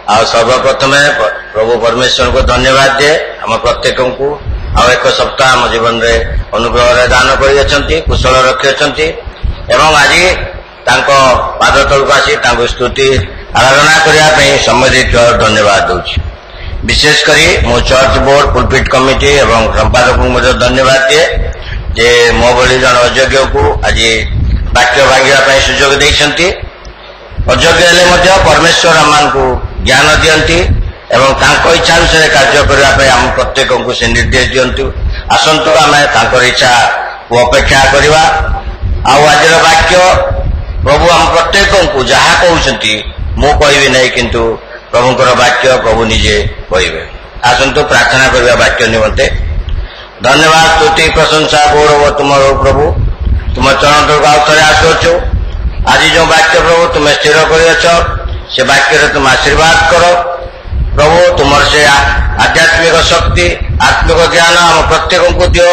सर्वप्रथम प्रभु परमेश्वर को धन्यवाद दे आम प्रत्येक को एक सप्ताह आम जीवन में अनुग्रह दान कर कुशल रखी आज पाद तलक आसी स्तुति आराधना करने समय देथिबार धन्यवाद दूची। विशेषकर मो चर्च बोर्ड पुलपिट कमिटी एवं संपादक को धन्यवाद दिए जे मो भली जन अयोग्य को आज वाक्य भांगा सुजोग देते अयोग्य हेले परमेश्वर आम को ज्ञान दियंती एवं तांको इच्छा अनुसार कार्य करने आम प्रत्येक को से निर्देश दियंतु आसंतु आम इच्छा को अपेक्षा करवा। आज वाक्य प्रभु आम प्रत्येक को जहाँ कहते मु कहबी नहीं किंतु प्रभुंकर वाक्य प्रभु निजे कहे। आसंतु प्रार्थना करवा वाक्य निमंते। धन्यवाद स्तुति प्रशंसा गौरव तुम प्रभु तुम चरण तक आउ थे आसुच आज जो वाक्य प्रभु तुम स्थिर कर से वाक्य तुम आशीर्वाद कर प्रभु तुम से आध्यात्मिक शक्ति आत्मिक ज्ञान आम प्रत्येक को दियो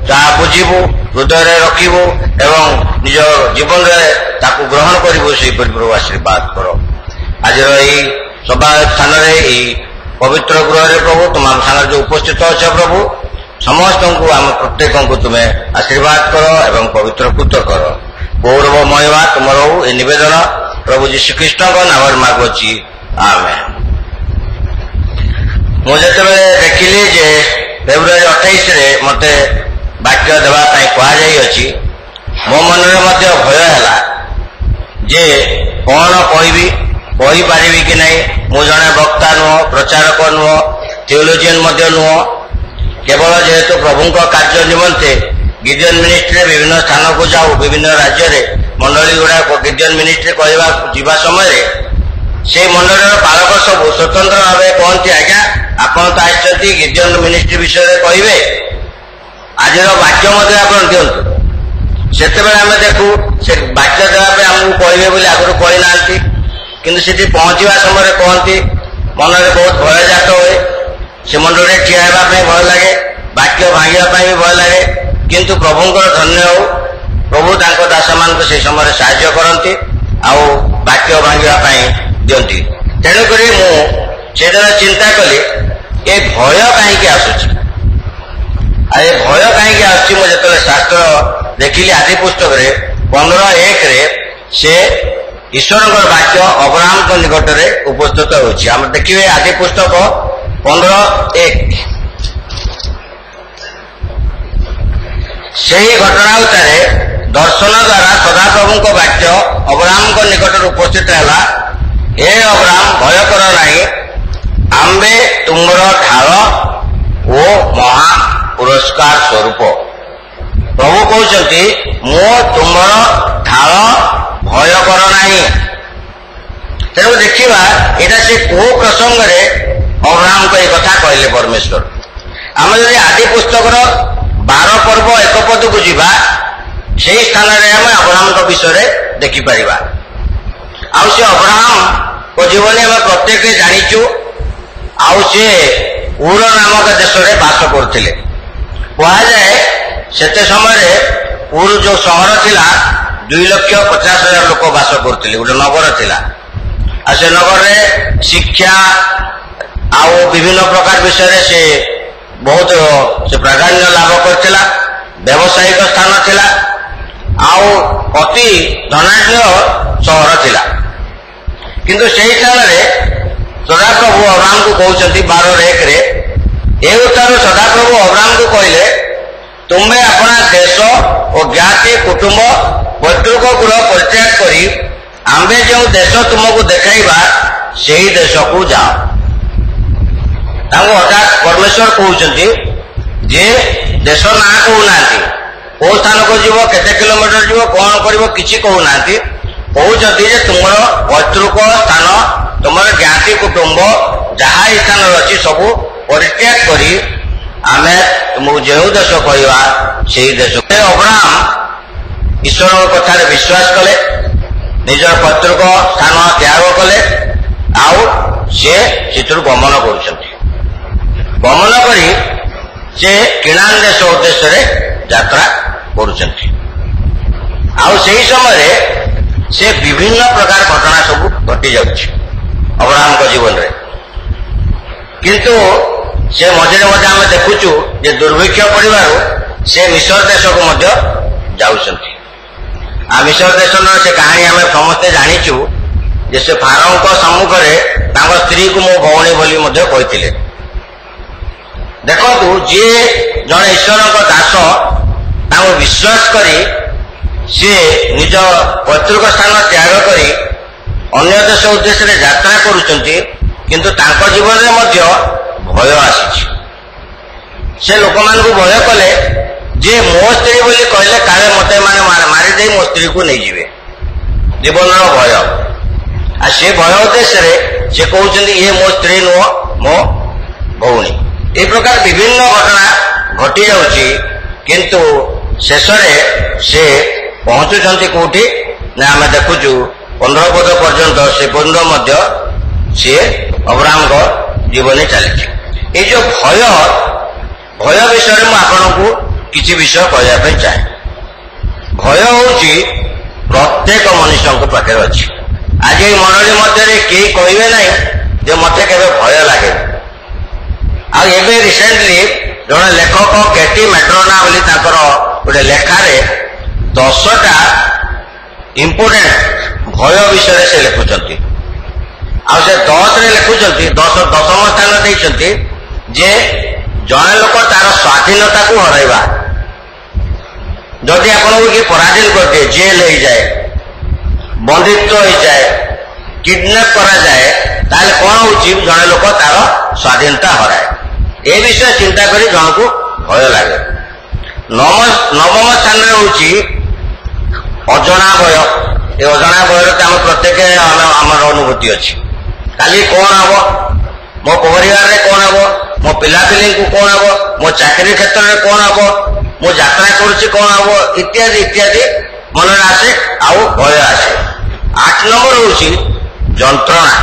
जहाँ बुझू हृदय रखू एवं निज जीवन में ग्रहण करूँ से प्रभु आशीर्वाद कर। आज सभा स्थान पवित्र गृह प्रभु तुम स्थान जो उपस्थित अच्छे प्रभु समस्त को आम प्रत्येक को तुम्हें आशीर्वाद कर एवं पवित्रकृत कर। गौरव महिमा तुम रो ये निवेदन प्रभु जीशुख्रीष्ट नाम मागुची आमेन। मुझे देखिली जे फेब्रुआरी 28 मत वाक्य देवाई कहुई मो मन में भय है जे कौन कही कि नहीं मु जड़े वक्ता नुह प्रचारक नुह थियोलोजियन नुह केवल जेहेतु प्रभु कार्य निमंते गिडियन मिनिस्ट्री विभिन्न स्थान को जाऊ विभिन्न राज्य में मंडली गुड़ाक गिडियन मिनिस्ट्री कहवा जा समय से मंडल पालक सब स्वतंत्र भाव कहते आज्ञा आपड़ तो आसती गिडियन मिनिस्ट्री विषय कहे आज वाक्य आप दिंतु से आम देखू से वाक्य देवाई आमको कहे बोली आगुरी कही ना किंतु से पहुंचा समय कहती मन में बहुत भय जात हुए से मंडल ठिया होगापी भय लगे वाक्य भांगा भी भय लगे किंतु प्रभुंर धन्य हो प्रभु दास मान से समय साहाय्य करती आउ वाक्य भांगा दियंती। तेणुक मुझे चिंता कली ये भय कहीं आसूची भय कहीं आसूची मुझे शास्त्र देखिली आदि पुस्तक 15:1 से ईश्वर वाक्य अब्राहम को निकट में उपस्थित होती देखिए आदि पुस्तक 15:1 से घटना उत्तर दर्शन द्वारा सदाप्रभु को वाक्य अब्राहम को निकट में उपस्थित है ए अब्राहम भय कर नहीं आंबे तुमर ढाल ओ महा पुरस्कार स्वरूप प्रभु कहते मो तुमर ढाल भय कर नहीं। तेणु देखा यहाँ से को प्रसंग में अब्राहम को एक कथा कहले परमेश्वर आम जब आदि पुस्तक 12 पर्व 1 पद को जीवा से स्थान में आम अब्राहम विषय देखिपर आउ से अब्राहम को जीवन आम प्रत्येक जाचु आउ से उर नामक देश में बास करते कहुए से समय उर जो सहर थिला 2,50,000 लोक बास करते गोटे नगर थिला आ से नगर में शिक्षा आउ विभिन्न प्रकार विषय से बहुत से प्राधान्य लाभ करथिला व्यावसायिक स्थान थिला आउ अति धनाढ्य सहर थिला किंतु से स्थान में सदाप्रभु अब्राहम को कहते 12:1 सदाप्रभु अब्राहम को कहले तुम्हें अपना देश और ज्ञाति कुटुंब पैतृक गृह परित्याग करी आंबे जो देश तुमको देखाइबा से ही देश को जाओ। हठात परमेश्वर कहते जे देश ना कहूना कौ स्थान को जीव केते किलोमीटर जीव कौन कर किसी कहूना कहते तुम पैतृक स्थान तुम ज्ञाति कुटुंब जहाँ स्थान अच्छी सब परित्याग करी आमे तुमको जो देश कहवा से देश। अब्राहम ईश्वर कथा विश्वास कले निज पैतृक स्थान त्याग कले आउ से गमन कर गमन करी से किणान देश उद्देश्य यात्रा करुचंती आउ सही समय से विभिन्न प्रकार घटना सब घटी जाउछि अब्राहम को जीवन रे। କିନ୍ତୁ ସେ ମଝିରେ ମଝିରେ ଆମେ ଦେଖୁଛୁ ଯେ ଦୁର୍ଭିକ୍ଷ ପଡ଼ିବାରୁ ସେ ମିଶର ଦେଶକୁ ମଧ୍ୟ ଯାଉଛନ୍ତି। ଆଉ ମିଶର ଦେଶର ସେ କାହାଣୀ ଆମେ ସମସ୍ତେ ଜାଣିଛୁ ଯେ ସେ ଫାରାଓଙ୍କ ସମ୍ମୁଖରେ ତାଙ୍କ ସ୍ତ୍ରୀକୁ ମୋ ଭଉଣୀ ବୋଲି ମଧ୍ୟ କହିଥିଲେ। ଦେଖନ୍ତୁ, ଯିଏ ଜଣେ ଈଶ୍ୱରଙ୍କ ଦାସ ତାଙ୍କୁ ବିଶ୍ୱାସ କରି ସିଏ ନିଜ ପୈତୃକ ସ୍ଥାନ ତ୍ୟାଗ କରି ଅନ୍ୟ ଦେଶ ଉଦ୍ଦେଶ୍ୟରେ ଯାତ୍ରା କରୁଛନ୍ତି, କିନ୍ତୁ ତାଙ୍କ ଜୀବନରେ ମଧ୍ୟ ଭୟ ଆସିଛି। ସେ ଲୋକମାନଙ୍କୁ ଭୟ କଲେ ଯେ ମୋ ସ୍ତ୍ରୀ ବୋଲି କହିଲେ କାଳେ ମତେ ମାନେ ମାରିଦେଇ ମୋ ସ୍ତ୍ରୀକୁ ନେଇଯିବେ, ଜୀବନର ଭୟ। ଆଉ ସେ ଭୟ ଉଦ୍ଦେଶ୍ୟରେ ସେ କହୁଛନ୍ତି ଇଏ ମୋ ସ୍ତ୍ରୀ ନୁହଁ, ମୋ ଭଉଣୀ। এই ପ୍ରକାର ବିଭିନ୍ନ ଘଟଣା ଘଟି ଯାଉଛି, କିନ୍ତୁ ଶେଷରେ ସେ ପହଞ୍ଚୁଛନ୍ତି କୋଉଠି ନା ଆମେ ଦେଖୁଛୁ 15 ପଦ ପର୍ଯ୍ୟନ୍ତ ସେ ପର୍ଯ୍ୟନ୍ତ ମଧ୍ୟ ସିଏ ଅବ୍ରାହ୍ମଙ୍କ ଜୀବନରେ ଚାଲିଛି। এই ଯୋଉ ଭୟ ବିଷୟରେ ମୁଁ ଆପଣଙ୍କୁ କିଛି ବିଷୟ କହିବା ପାଇଁ ଚାହେଁ। ଭୟ ହେଉଛି ପ୍ରତ୍ୟେକ ମନୁଷ୍ୟଙ୍କ ପାଖରେ ଅଛି। ଆଜି ଏଇ ମଣ୍ଡଳୀ ମଧ୍ୟରେ କେହି କହିବେ ନାହିଁ ଯେ ମତେ କେବେ ଭୟ ଲାଗେ। ଆଉ ଏବେ ରିସେଣ୍ଟଲି ଜଣେ ଲେଖକ କେଟି ମେଟ୍ରୋନା ବୋଲି ତାଙ୍କର ଗୋଟେ ଲେଖାରେ 10ଟା ଇମ୍ପୋର୍ଟାଣ୍ଟ ଭୟ ବିଷୟରେ ସେ ଲେଖୁଛନ୍ତି। ଆଉ ସେ 10ରେ ଲେଖୁଛନ୍ତି, 10ମ ସ୍ଥାନ ଦେଇଛନ୍ତି ଯେ ଜଣେ ଲୋକ ତାର ସ୍ୱାଧୀନତାକୁ ହରାଇବା। ଯଦି ଆପଣଙ୍କୁ କିଏ ପରାଧୀନ କରିଦିଏ, ଜେଲ୍ ହେଇଯାଏ, ବନ୍ଦିତ୍ୱ ହେଇଯାଏ, କିଡନାପ କରାଯାଏ, ତାହେଲେ କଣ ହଉଛି, ଜଣେ ଲୋକ ତାର ସ୍ୱାଧୀନତା ହରାଏ। ଏ ବିଷୟ ଚିନ୍ତା କରି ଜଣକୁ ଭୟ ଲାଗେ। ନବମ ସ୍ଥାନରେ ହଉଛି ଅଜଣା ଭୟ। ଏ ଅଜଣା ଭୟରେ ତ ଆମେ ପ୍ରତ୍ୟେକ ଆମର ଅନୁଭୂତି ଅଛି। କାଲି କଣ ହବ, ମୋ ପରିବାରରେ କଣ ହବ, ମୋ ପିଲାପିଲିଙ୍କୁ କଣ ହବ, ମୋ ଚାକିରୀ କ୍ଷେତ୍ରରେ କଣ ହବ, ମୁଁ ଯାତ୍ରା କରୁଛି କଣ ହବ, ଇତ୍ୟାଦି ଇତ୍ୟାଦି ମନରେ ଆସେ, ଆଉ ଭୟ ଆସେ। 8 ନମ୍ବର ହଉଛି ଯନ୍ତ୍ରଣା।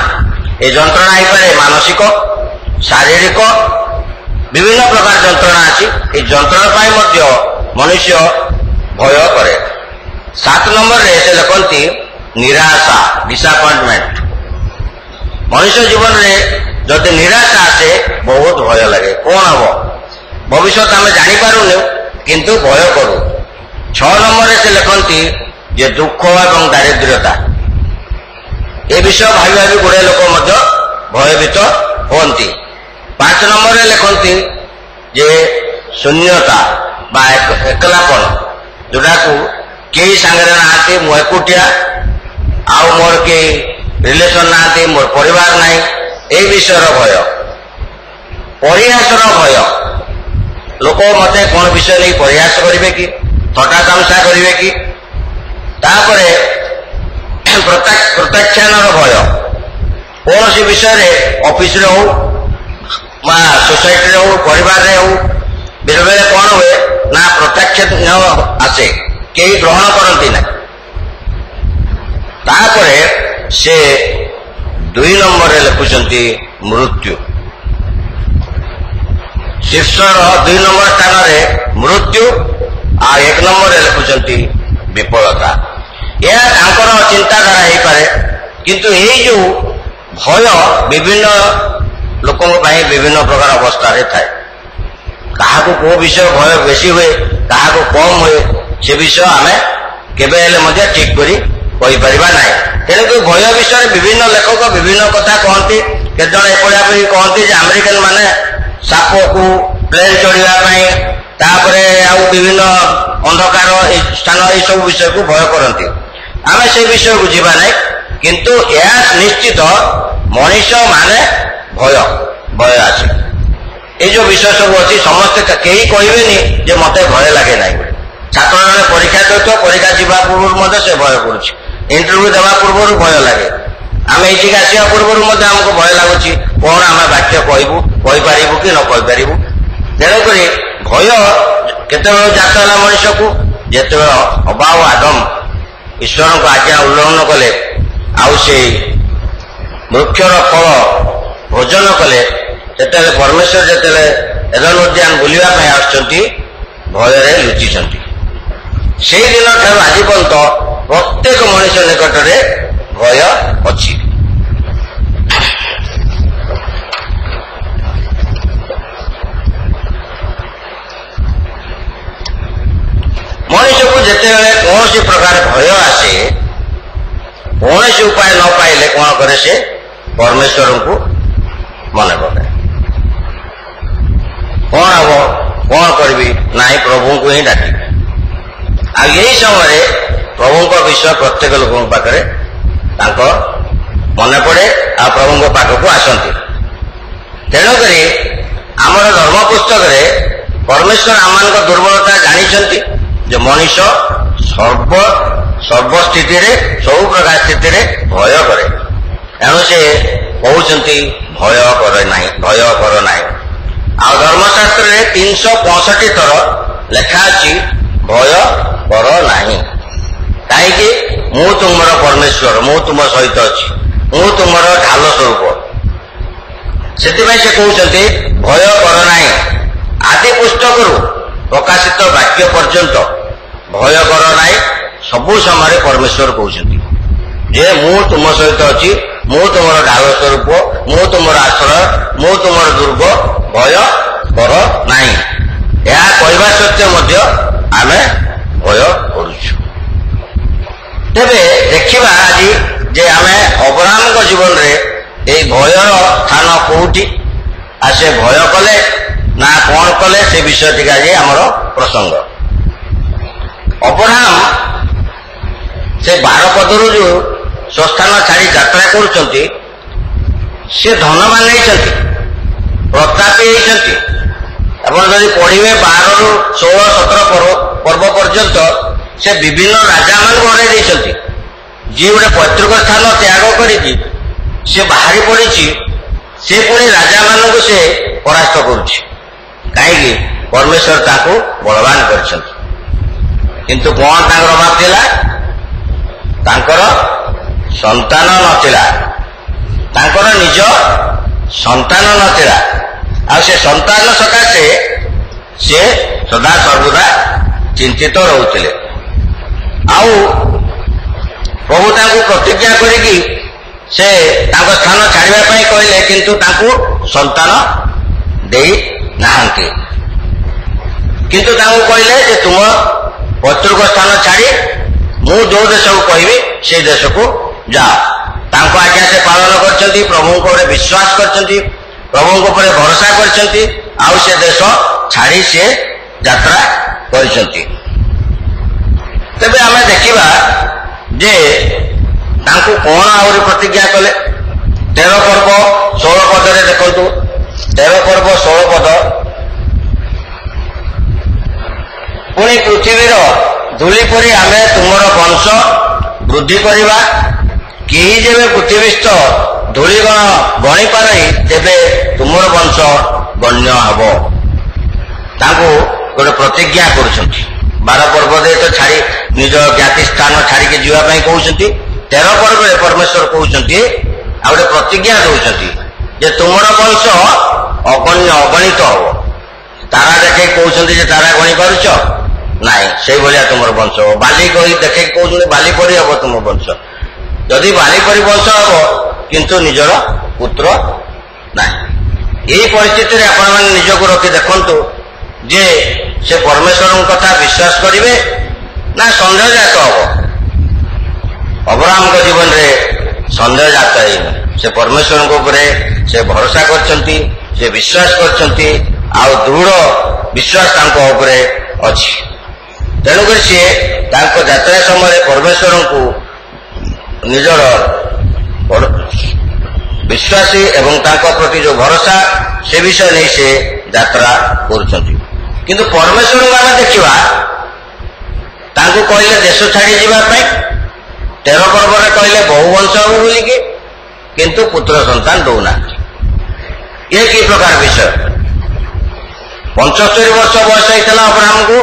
ଏ ଯନ୍ତ୍ରଣା ହେଇପାରେ ମାନସିକ, ଶାରୀରିକ, ବିଭିନ୍ନ ପ୍ରକାର ଯନ୍ତ୍ରଣା ଅଛି। এই ଯନ୍ତ୍ରଣା ପାଇଁ ମଧ୍ୟ ମନୁଷ୍ୟ ଭୟ କରେ। 7 ନମ୍ବରରେ ସେ ଲେଖନ୍ତି ନିରାଶା, ଡିସଆପଏଣ୍ଟମେଣ୍ଟ। ମନୁଷ୍ୟ ଜୀବନରେ ଯଦି ନିରାଶା ଆସେ ବହୁତ ଭୟ ଲାଗେ। କଣ ହବ ଭବିଷ୍ୟତ ଆମେ ଜାଣିପାରୁନୁ, କିନ୍ତୁ ଭୟ କରୁ। 6 ନମ୍ବରରେ ସେ ଲେଖନ୍ତି ଯେ ଦୁଃଖ ଏବଂ ଦାରିଦ୍ର୍ୟତା। ଏ ବିଷୟ ଭାବି ଭାବି ଗୁଡ଼େ ଲୋକ ମଧ୍ୟ ଭୟଭୀତ ହୁଅନ୍ତି। 5 ନମ୍ବରରେ ଲେଖନ୍ତି ଯେ ଶୂନ୍ୟତା ବା ଏକଲାପଣ, ଯୋଉଟାକୁ କେହି ସାଙ୍ଗରେ ନାହାନ୍ତି, ମୁଁ ଏକୁଟିଆ, ଆଉ ମୋର କେହି ରିଲେସନ ନାହାନ୍ତି, ମୋର ପରିବାର ନାହିଁ, এই ବିଷୟର ଭୟ। ପରିହାସର ଭୟ, ଲୋକ ମତେ କଣ ବିଷୟ ନେଇ ପରିହାସ କରିବେ କି, ଥଟ୍ଟା ତାମସା କରିବେ କି। ତାପରେ ପ୍ରତ୍ୟାଖ୍ୟାନର ଭୟ। କୌଣସି ବିଷୟରେ ଅଫିସରେ ହଉ ବା ସୋସାଇଟିରେ ହଉ, ପରିବାରରେ ହଉ, ବେଳେବେଳେ କଣ ହୁଏ ନା ପ୍ରତ୍ୟାଖ୍ୟାନ ଆସେ, କେହି ଗ୍ରହଣ କରନ୍ତି ନାହିଁ। ତାପରେ ସେ 2 ନମ୍ବରରେ ଲେଖୁଛନ୍ତି ମୃତ୍ୟୁ। ଶୀର୍ଷର 2 ନମ୍ବର ସ୍ଥାନରେ ମୃତ୍ୟୁ, ଆଉ 1 ନମ୍ବରରେ ଲେଖୁଛନ୍ତି ବିଫଳତା। ଏହା ତାଙ୍କର ଚିନ୍ତାଧାରା ହେଇପାରେ, କିନ୍ତୁ ଏଇ ଯୋଉ ଭୟ ବିଭିନ୍ନ ଲୋକଙ୍କ ପାଇଁ ବିଭିନ୍ନ ପ୍ରକାର ଅବସ୍ଥାରେ ଥାଏ। କାହାକୁ କୋଉ ବିଷୟ ଭୟ ବେଶୀ ହୁଏ, କାହାକୁ କମ ହୁଏ, ସେ ବିଷୟ ଆମେ କେବେ ହେଲେ ମଧ୍ୟ ଠିକ କରି କହିପାରିବା ନାହିଁ। ତେଣୁକରି ଭୟ ବିଷୟରେ ବିଭିନ୍ନ ଲେଖକ ବିଭିନ୍ନ କଥା କହନ୍ତି। କେତେଜଣ ଏପରି କହନ୍ତି ଯେ ଆମେରିକାନ ମାନେ ସାପକୁ, ପ୍ଲେନ ଚଢିବା ପାଇଁ, ତାପରେ ଆଉ ବିଭିନ୍ନ ଅନ୍ଧକାର ସ୍ଥାନ, ଏଇସବୁ ବିଷୟକୁ ଭୟ କରନ୍ତି। ଆମେ ସେ ବିଷୟକୁ ଯିବା ନାହିଁ, କିନ୍ତୁ ଏହା ନିଶ୍ଚିତ ମଣିଷ ମାନେ ଭୟ ଆସେ। এই ଯୋଉ ବିଷୟ ସବୁ ଅଛି, ସମସ୍ତେ କେହି କହିବେନି ଯେ ମତେ ଭୟ ଲାଗେ ନାହିଁ ବୋଲି। ଛାତ୍ର ଜଣେ ପରୀକ୍ଷା ଦେଉଥିବ, ପରୀକ୍ଷା ଯିବା ପୂର୍ବରୁ ମଧ୍ୟ ସେ ଭୟ କରୁଛି, ଇଣ୍ଟରଭ୍ୟୁ ଦେବା ପୂର୍ବରୁ ଭୟ ଲାଗେ। ଆମେ ଏଇଠିକି ଆସିବା ପୂର୍ବରୁ ମଧ୍ୟ ଆମକୁ ଭୟ ଲାଗୁଛି, କଣ ଆମେ ବାକ୍ୟ କହିବୁ, କହିପାରିବୁ କି ନ କହିପାରିବୁ। ତେଣୁକରି ଭୟ କେତେବେଳେ ଜାତ ହେଲା ମଣିଷକୁ, ଯେତେବେଳେ ହବା ଓ ଆଦମ ଈଶ୍ୱରଙ୍କ ଆଜ୍ଞା ଉଲ୍ଲଂଘନ କଲେ, ଆଉ ସେଇ ବୃକ୍ଷର ଫଳ ଭୋଜନ କଲେ, ସେତେବେଳେ ପରମେଶ୍ୱର ଯେତେବେଳେ ଏଦେନ ଉଦ୍ୟାନ ବୁଲିବା ପାଇଁ ଆସୁଛନ୍ତି, ଭୟରେ ଲୁଚିଛନ୍ତି। ସେଇଦିନ ଠାରୁ ଆଜି ପର୍ଯ୍ୟନ୍ତ ପ୍ରତ୍ୟେକ ମଣିଷ ନିକଟରେ ଭୟ ଅଛି। ଯେତେବେଳେ କୌଣସି ପ୍ରକାର ଭୟ ଆସେ, କୌଣସି ଉପାୟ ନ ପାଇଲେ କଣ କରେ, ସେ ପରମେଶ୍ୱରଙ୍କୁ ମନେ ପକାଏ। କଣ ହବ, କଣ କରିବି, ନାହିଁ ପ୍ରଭୁଙ୍କୁ ହିଁ ଡାକିବି। ଆଉ ଏହି ସମୟରେ ପ୍ରଭୁଙ୍କ ବିଷୟ ପ୍ରତ୍ୟେକ ଲୋକଙ୍କ ପାଖରେ ତାଙ୍କ ମନେ ପଡେ, ଆଉ ପ୍ରଭୁଙ୍କ ପାଖକୁ ଆସନ୍ତି। ତେଣୁକରି ଆମର ଧର୍ମ ପୁସ୍ତକରେ ପରମେଶ୍ୱର ଆମମାନଙ୍କ ଦୁର୍ବଳତା ଜାଣିଛନ୍ତି ଯେ ମଣିଷ ସର୍ବ ସ୍ଥିତିରେ, ସବୁ ପ୍ରକାର ସ୍ଥିତିରେ ଭୟ କରେ। ଏଣୁ ସେ କହୁଛନ୍ତି ଭୟ କର ନାହିଁ, ଭୟ କର ନାହିଁ। ଆଉ ଧର୍ମଶାସ୍ତ୍ରରେ 365 ଥର ଲେଖା ଅଛି ଭୟ କର ନାହିଁ। କାହିଁକି? ମୁଁ ତୁମର ପରମେଶ୍ୱର, ମୁଁ ତୁମ ସହିତ ଅଛି, ମୁଁ ତୁମର ଢାଲ ସ୍ୱରୂପ। ସେଥିପାଇଁ ସେ କହୁଛନ୍ତି ଭୟ କର ନାହିଁ। ଆଦି ପୁସ୍ତକରୁ ପ୍ରକାଶିତ ବାକ୍ୟ ପର୍ଯ୍ୟନ୍ତ ଭୟ କର ନାହିଁ। ସବୁ ସମୟରେ ପରମେଶ୍ୱର କହୁଛନ୍ତି ଯେ ମୁଁ ତୁମ ସହିତ ଅଛି, ମୁଁ ତୁମର ଢାଳ ସ୍ୱରୂପ, ମୁଁ ତୁମର ଆଶ୍ରୟ, ମୁଁ ତୁମର ଦୁର୍ଗ, ଭୟ କର ନାହିଁ। ଏହା କହିବା ସତ୍ତ୍ୱେ ମଧ୍ୟ ଆମେ ଭୟ କରୁଛୁ। ତେବେ ଦେଖିବା ଆଜି ଯେ ଆମେ ଅବ୍ରାହ୍ମଙ୍କ ଜୀବନରେ ଏଇ ଭୟର ସ୍ଥାନ କୋଉଠି, ଆଉ ସେ ଭୟ କଲେ ନା କଣ କଲେ, ସେ ବିଷୟ ଟିକେ ଆଜି ଆମର ପ୍ରସଙ୍ଗ। ଅବ୍ରାହ୍ମ ସେ 12 ପଦରୁ ଯୋଉ ସ୍ୱସ୍ଥାନ ଛାଡ଼ି ଯାତ୍ରା କରୁଛନ୍ତି, ସେ ଧନବାନ ହେଇଛନ୍ତି, ପ୍ରତାପୀ ହେଇଛନ୍ତି। ଆପଣ ଯଦି ପଢିବେ 12ରୁ 16, 17 ପର୍ବ ପର୍ଯ୍ୟନ୍ତ ସେ ବିଭିନ୍ନ ରାଜାମାନଙ୍କୁ ହରାଇ ଦେଇଛନ୍ତି। ଯିଏ ଗୋଟେ ପୈତୃକ ସ୍ଥାନ ତ୍ୟାଗ କରିକି ସେ ବାହାରି ପଡିଛି, ସେ ପୁଣି ରାଜାମାନଙ୍କୁ ସେ ପରାସ୍ତ କରୁଛି। କାହିଁକି? ପରମେଶ୍ୱର ତାଙ୍କୁ ବଳବାନ କରିଛନ୍ତି। କିନ୍ତୁ କଣ ତାଙ୍କର ଅଭାବ ଥିଲା? ତାଙ୍କର ସନ୍ତାନ ନଥିଲା, ତାଙ୍କର ନିଜ ସନ୍ତାନ ନଥିଲା। ଆଉ ସେ ସନ୍ତାନ ସକାଶେ ସେ ସଦା ସର୍ବଦା ଚିନ୍ତିତ ରହୁଥିଲେ। ଆଉ ପ୍ରଭୁ ତାଙ୍କୁ ପ୍ରତିଜ୍ଞା କରିକି ସେ ତାଙ୍କ ସ୍ଥାନ ଛାଡ଼ିବା ପାଇଁ କହିଲେ, କିନ୍ତୁ ତାଙ୍କୁ ସନ୍ତାନ ଦେଇ ନାହାନ୍ତି। କିନ୍ତୁ ତାଙ୍କୁ କହିଲେ ଯେ ତୁମ ପୈତୃକ ସ୍ଥାନ ଛାଡ଼ି ମୁଁ ଯୋଉ ଦେଶକୁ କହିବି ସେଇ ଦେଶକୁ ଯାଅ। ତାଙ୍କ ଆଜ୍ଞା ସେ ପାଳନ କରିଛନ୍ତି, ପ୍ରଭୁଙ୍କ ଉପରେ ବିଶ୍ୱାସ କରିଛନ୍ତି, ପ୍ରଭୁଙ୍କ ଉପରେ ଭରସା କରିଛନ୍ତି, ଆଉ ସେ ଦେଶ ଛାଡ଼ି ସେ ଯାତ୍ରା କରିଛନ୍ତି। ତେବେ ଆମେ ଦେଖିବା ଯେ ତାଙ୍କୁ କଣ ଆହୁରି ପ୍ରତିଜ୍ଞା କଲେ। 13 ପର୍ବ 16 ପଦରେ ଦେଖନ୍ତୁ, 13 ପର୍ବ 16 ପଦ, ପୁଣି ପୃଥିବୀର ଧୂଳି ପରି ଆମେ ତୁମର ବଂଶ ବୃଦ୍ଧି କରିବା। କେହି ଯେବେ ପୃଥିବୀସ୍ଥ ଧୂଳିଗଣ ଗଣିପାରେ, ତେବେ ତୁମର ବଂଶ ଗଣ୍ୟ ହେବ। ତାଙ୍କୁ ଗୋଟେ ପ୍ରତିଜ୍ଞା କରୁଛନ୍ତି। 12 ପର୍ବରେ ତ ଛାଡ଼ି ନିଜ ଜ୍ଞାତି ସ୍ଥାନ ଛାଡ଼ିକି ଯିବା ପାଇଁ କହୁଛନ୍ତି। 13 ପର୍ବରେ ପରମେଶ୍ୱର କହୁଛନ୍ତି, ଆଉ ଗୋଟେ ପ୍ରତିଜ୍ଞା ଦଉଛନ୍ତି ଯେ ତୁମର ବଂଶ ଅଗଣ୍ୟ, ଅଗଣିତ ହବ। ତାରା ଦେଖେଇ କହୁଛନ୍ତି ଯେ ତାରା ଗଣି ପାରୁଛ? ନାହିଁ, ସେଇଭଳିଆ ତୁମର ବଂଶ ହବ। ବାଲି କହି ଦେଖେଇ କହୁଛନ୍ତି ବାଲି ପରି ହବ ତୁମ ବଂଶ। ଯଦି ବାଲି ପରି ବଂଶ ହବ, କିନ୍ତୁ ନିଜର ପୁତ୍ର ନାହିଁ। ଏହି ପରିସ୍ଥିତିରେ ଆପଣମାନେ ନିଜକୁ ରଖି ଦେଖନ୍ତୁ ଯେ ସେ ପରମେଶ୍ୱରଙ୍କ କଥା ବିଶ୍ୱାସ କରିବେ ନା ସନ୍ଦେହ ଜାତ ହବ। ଅବ୍ରାହ୍ମଙ୍କ ଜୀବନରେ ସନ୍ଦେହ ଜାତ ହେଇନି। ସେ ପରମେଶ୍ୱରଙ୍କ ଉପରେ ସେ ଭରସା କରିଛନ୍ତି, ସେ ବିଶ୍ୱାସ କରିଛନ୍ତି, ଆଉ ଦୃଢ ବିଶ୍ୱାସ ତାଙ୍କ ଉପରେ ଅଛି। ତେଣୁକରି ସିଏ ତାଙ୍କ ଯାତ୍ରା ସମୟରେ ପରମେଶ୍ୱରଙ୍କୁ ନିଜର ବିଶ୍ୱାସୀ ଏବଂ ତାଙ୍କ ପ୍ରତି ଯୋଉ ଭରସା, ସେ ବିଷୟ ନେଇ ସେ ଯାତ୍ରା କରୁଛନ୍ତି। କିନ୍ତୁ ପରମେଶ୍ୱରଙ୍କୁ ଆମେ ଦେଖିବା, ତାଙ୍କୁ କହିଲେ ଦେଶ ଛାଡ଼ି ଯିବା ପାଇଁ। 13 ପର୍ବରେ କହିଲେ ବହୁ ବଂଶ ହବ ବୋଲିକି, କିନ୍ତୁ ପୁତ୍ର ସନ୍ତାନ ଦଉନାହାନ୍ତି। ଇଏ କି ପ୍ରକାର ବିଷୟ? 75 ବର୍ଷ ବୟସ ହେଇଥିଲା ଅବ୍ରାହ୍ମଙ୍କୁ।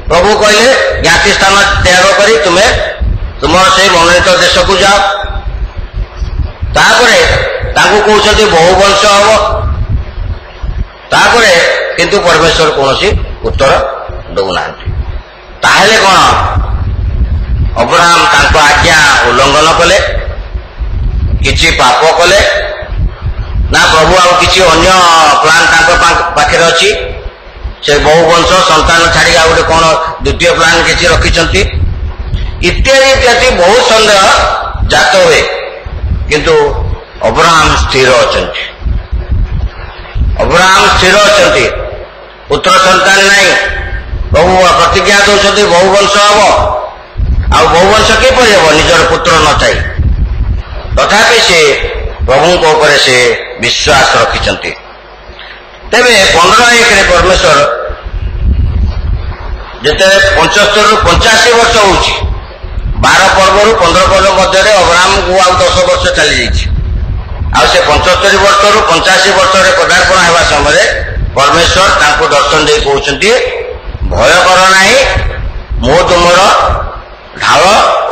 ପ୍ରଭୁ କହିଲେ ଜ୍ଞାତି ସ୍ଥାନ ତ୍ୟାଗ କରି ତୁମେ ତୁମର ସେଇ ମନୋନୀତ ଦେଶକୁ ଯାଅ। ତାପରେ ତାଙ୍କୁ କହୁଛନ୍ତି ବହୁ ବଂଶ ହବ। ତାପରେ କିନ୍ତୁ ପରମେଶ୍ୱର କୌଣସି ଉତ୍ତର ଦଉନାହାନ୍ତି। ତାହେଲେ କଣ ଅବ୍ରାହ୍ମ ତାଙ୍କ ଆଜ୍ଞା ଉଲ୍ଲଂଘନ କଲେ? କିଛି ପାପ କଲେ? ନା ପ୍ରଭୁ ଆଉ କିଛି ଅନ୍ୟ ପ୍ଲାନ୍ ତାଙ୍କ ପାଖରେ ଅଛି? ସେ ବହୁ ବଂଶ ସନ୍ତାନ ଛାଡି ଆଉ ଗୋଟେ କଣ ଦ୍ୱିତୀୟ ପ୍ଲାନ କିଛି ରଖିଛନ୍ତି ଇତ୍ୟାଦି ଇତ୍ୟାଦି ବହୁତ ସନ୍ଦେହ ଜାତ ହୁଏ। କିନ୍ତୁ ଅବ୍ରାହମ ସ୍ଥିର ଅଛନ୍ତି। ଅବ୍ରାହମ ସ୍ଥିର ଅଛନ୍ତି। ପୁତ୍ର ସନ୍ତାନ ନାହିଁ। ପ୍ରଭୁ ପ୍ରତିଜ୍ଞା ଦଉଛନ୍ତି ବହୁ ବଂଶ ହବ। ଆଉ ବହୁ ବଂଶ କିପରି ହେବ ନିଜର ପୁତ୍ର ନଥାଇ? ତଥାପି ସେ ପ୍ରଭୁଙ୍କ ଉପରେ ସେ ବିଶ୍ୱାସ ରଖିଛନ୍ତି। ତେବେ 15:1 ପରମେଶ୍ୱର ଯେତେବେଳେ 75ରୁ 85 ବର୍ଷ ହଉଛି 12 ପର୍ବରୁ 15 ପର୍ବ ମଧ୍ୟରେ ଅବ୍ରାହମକୁ ଆଉ 10 ବର୍ଷ ଚାଲିଯାଇଛି। ଆଉ ସେ 75 ବର୍ଷରୁ 85 ବର୍ଷରେ ପଦାର୍ପଣ ହେବା ସମୟରେ ପରମେଶ୍ୱର ତାଙ୍କୁ ଦର୍ଶନ ଦେଇ କହୁଛନ୍ତି ଭୟ କର ନାହିଁ, ମୁଁ ତୁମର ଢାଳ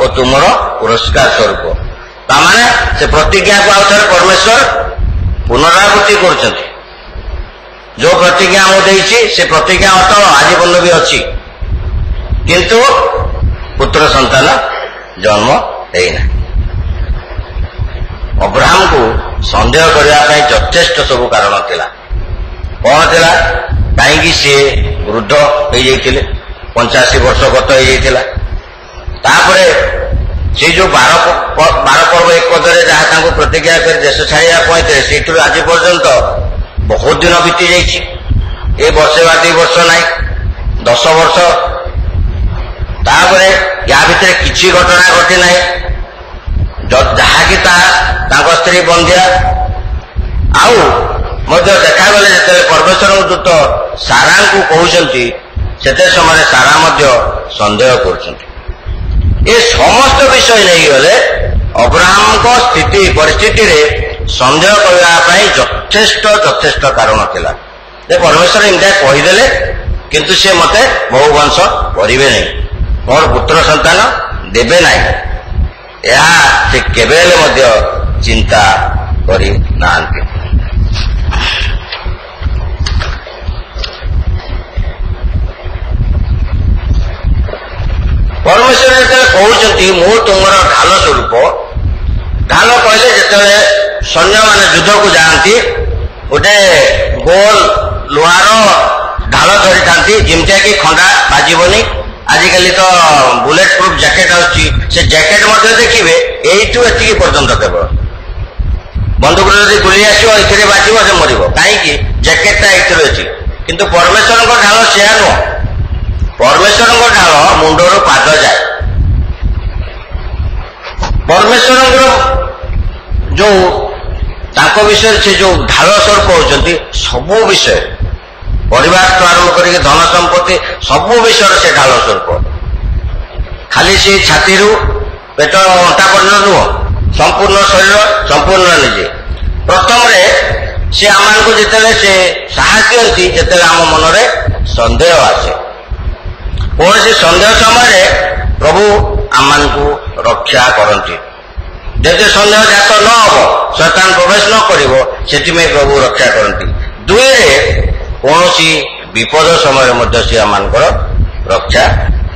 ଓ ତୁମର ପୁରସ୍କାର ସ୍ୱରୂପ। ତାମାନେ ସେ ପ୍ରତିଜ୍ଞାକୁ ଆଉ ଥରେ ପରମେଶ୍ୱର ପୁନରାବୃତ୍ତି କରୁଛନ୍ତି। ଯୋଉ ପ୍ରତିଜ୍ଞା ମୁଁ ଦେଇଛି ସେ ପ୍ରତିଜ୍ଞା ଅଟଳ ଆଜି ପର୍ଯ୍ୟନ୍ତ ବି ଅଛି। କିନ୍ତୁ ପୁତ୍ର ସନ୍ତାନ ଜନ୍ମ ହେଇନାହିଁ। ଅବ୍ରାହମକୁ ସନ୍ଦେହ କରିବା ପାଇଁ ଯଥେଷ୍ଟ ସବୁ କାରଣ ଥିଲା। କଣ ଥିଲା? କାହିଁକି ସିଏ ବୃଦ୍ଧ ହେଇଯାଇଥିଲେ, 85 ବର୍ଷ ଗତ ହେଇଯାଇଥିଲା। ତାପରେ ସେ ଯୋଉ 12 ପର୍ବ 1 ପଦରେ ଯାହା ତାଙ୍କୁ ପ୍ରତିଜ୍ଞା କରି ଦେଶ ଛାଡ଼ିବା କହିଥିଲେ ସେଇଥିରୁ ଆଜି ପର୍ଯ୍ୟନ୍ତ ବହୁତ ଦିନ ବିତି ଯାଇଛି। ଏ ବର୍ଷେ ବା 2 ବର୍ଷ ନାହିଁ, 10 ବର୍ଷ। ତାପରେ ୟା ଭିତରେ କିଛି ଘଟଣା ଘଟି ନାହିଁ। ଯାହାକି ତାଙ୍କ ସ୍ତ୍ରୀ ବନ୍ଧ୍ୟା। ଆଉ ମଧ୍ୟ ଦେଖାଗଲେ ଯେତେବେଳେ ପରମେଶ୍ୱରଙ୍କ ଦୂତ ସାରାଙ୍କୁ କହୁଛନ୍ତି ସେତେ ସମୟରେ ସାରା ମଧ୍ୟ ସନ୍ଦେହ କରୁଛନ୍ତି। ଏ ସମସ୍ତ ବିଷୟ ନେଇଗଲେ ଅବ୍ରାହମଙ୍କ ପରିସ୍ଥିତିରେ ସନ୍ଦେହ କରିବା ପାଇଁ ଯଥେଷ୍ଟ କାରଣ ଥିଲା। ଯେ ପରମେଶ୍ୱର ଏମିତିଆ କହିଦେଲେ କିନ୍ତୁ ସେ ମତେ ବହୁ ବଂଶ କରିବେ ନାହିଁ, ମୋର ପୁତ୍ର ସନ୍ତାନ ଦେବେ ନାହିଁ, ଏହା ସେ କେବେ ହେଲେ ମଧ୍ୟ ଚିନ୍ତା କରିନାହାନ୍ତି। ପରମେଶ୍ୱର ଯେତେବେଳେ କହୁଛନ୍ତି ମୁଁ ତୁମର ଢାଲ ସ୍ୱରୂପ, ଢାଲ କହିଲେ ଯେତେବେଳେ ସୈନ୍ୟମାନେ ଯୁଦ୍ଧକୁ ଯାଆନ୍ତି ଗୋଟେ ଗୋଲ ଲୁହାର ଢାଳ ଧରିଥାନ୍ତି ଯେମିତିକି ଖଣ୍ଡା ବାଜିବନି। ଆଜିକାଲି ତ ବୁଲେଟ ପ୍ରୁଫ ଜ୍ୟାକେଟ ଆସୁଛି, ସେ ଜ୍ୟାକେଟ ମଧ୍ୟ ଦେଖିବେ ଏଇଠୁ ଏତିକି ପର୍ଯ୍ୟନ୍ତ କେବଳ। ବନ୍ଧୁକରେ ଯଦି ଗୁଳି ଆସିବ ଏଥିରେ ବାଜିବ ସେ ମରିବ, କାହିଁକି? ଜ୍ୟାକେଟଟା ଏଇଥିରୁ ଅଛି। କିନ୍ତୁ ପରମେଶ୍ୱରଙ୍କ ଢାଳ ସେୟା ନୁହଁ। ପରମେଶ୍ୱରଙ୍କ ଢାଳ ମୁଣ୍ଡରୁ ପାଦ ଯାଏ। ପରମେଶ୍ୱରଙ୍କର ଯୋଉ ତାଙ୍କ ବିଷୟରେ ସେ ଯୋଉ ଢାଳ ସ୍ୱରୂପ ହଉଛନ୍ତି ସବୁ ବିଷୟ, ପରିବାରଠୁ ଆରମ୍ଭ କରିକି ଧନ ସମ୍ପତ୍ତି ସବୁ ବିଷୟରେ ସେ ଢାଳ ସ୍ୱରୂପ। ଖାଲି ସେ ଛାତିରୁ ପେଟ ଅଣ୍ଟା ପର୍ଯ୍ୟନ୍ତ ନୁହଁ, ସମ୍ପୂର୍ଣ୍ଣ ଶରୀର ସମ୍ପୂର୍ଣ୍ଣ ନିଜେ। ପ୍ରଥମରେ ସେ ଆମମାନଙ୍କୁ ଯେତେବେଳେ ସେ ସାହସ ଦିଅନ୍ତି ଯେତେବେଳେ ଆମ ମନରେ ସନ୍ଦେହ ଆସେ, କୌଣସି ସନ୍ଦେହ ସମୟରେ ପ୍ରଭୁ ଆମମାନଙ୍କୁ ରକ୍ଷା କରନ୍ତି। ଯେତେ ସନ୍ଦେହ ଜାତ ନ ହବ, ଶୈତାନ ପ୍ରବେଶ ନ କରିବ, ସେଥିପାଇଁ ପ୍ରଭୁ ରକ୍ଷା କରନ୍ତି। ଦୁଇରେ କୌଣସି ବିପଦ ସମୟରେ ମଧ୍ୟ ସେ ଆମମାନଙ୍କର ରକ୍ଷା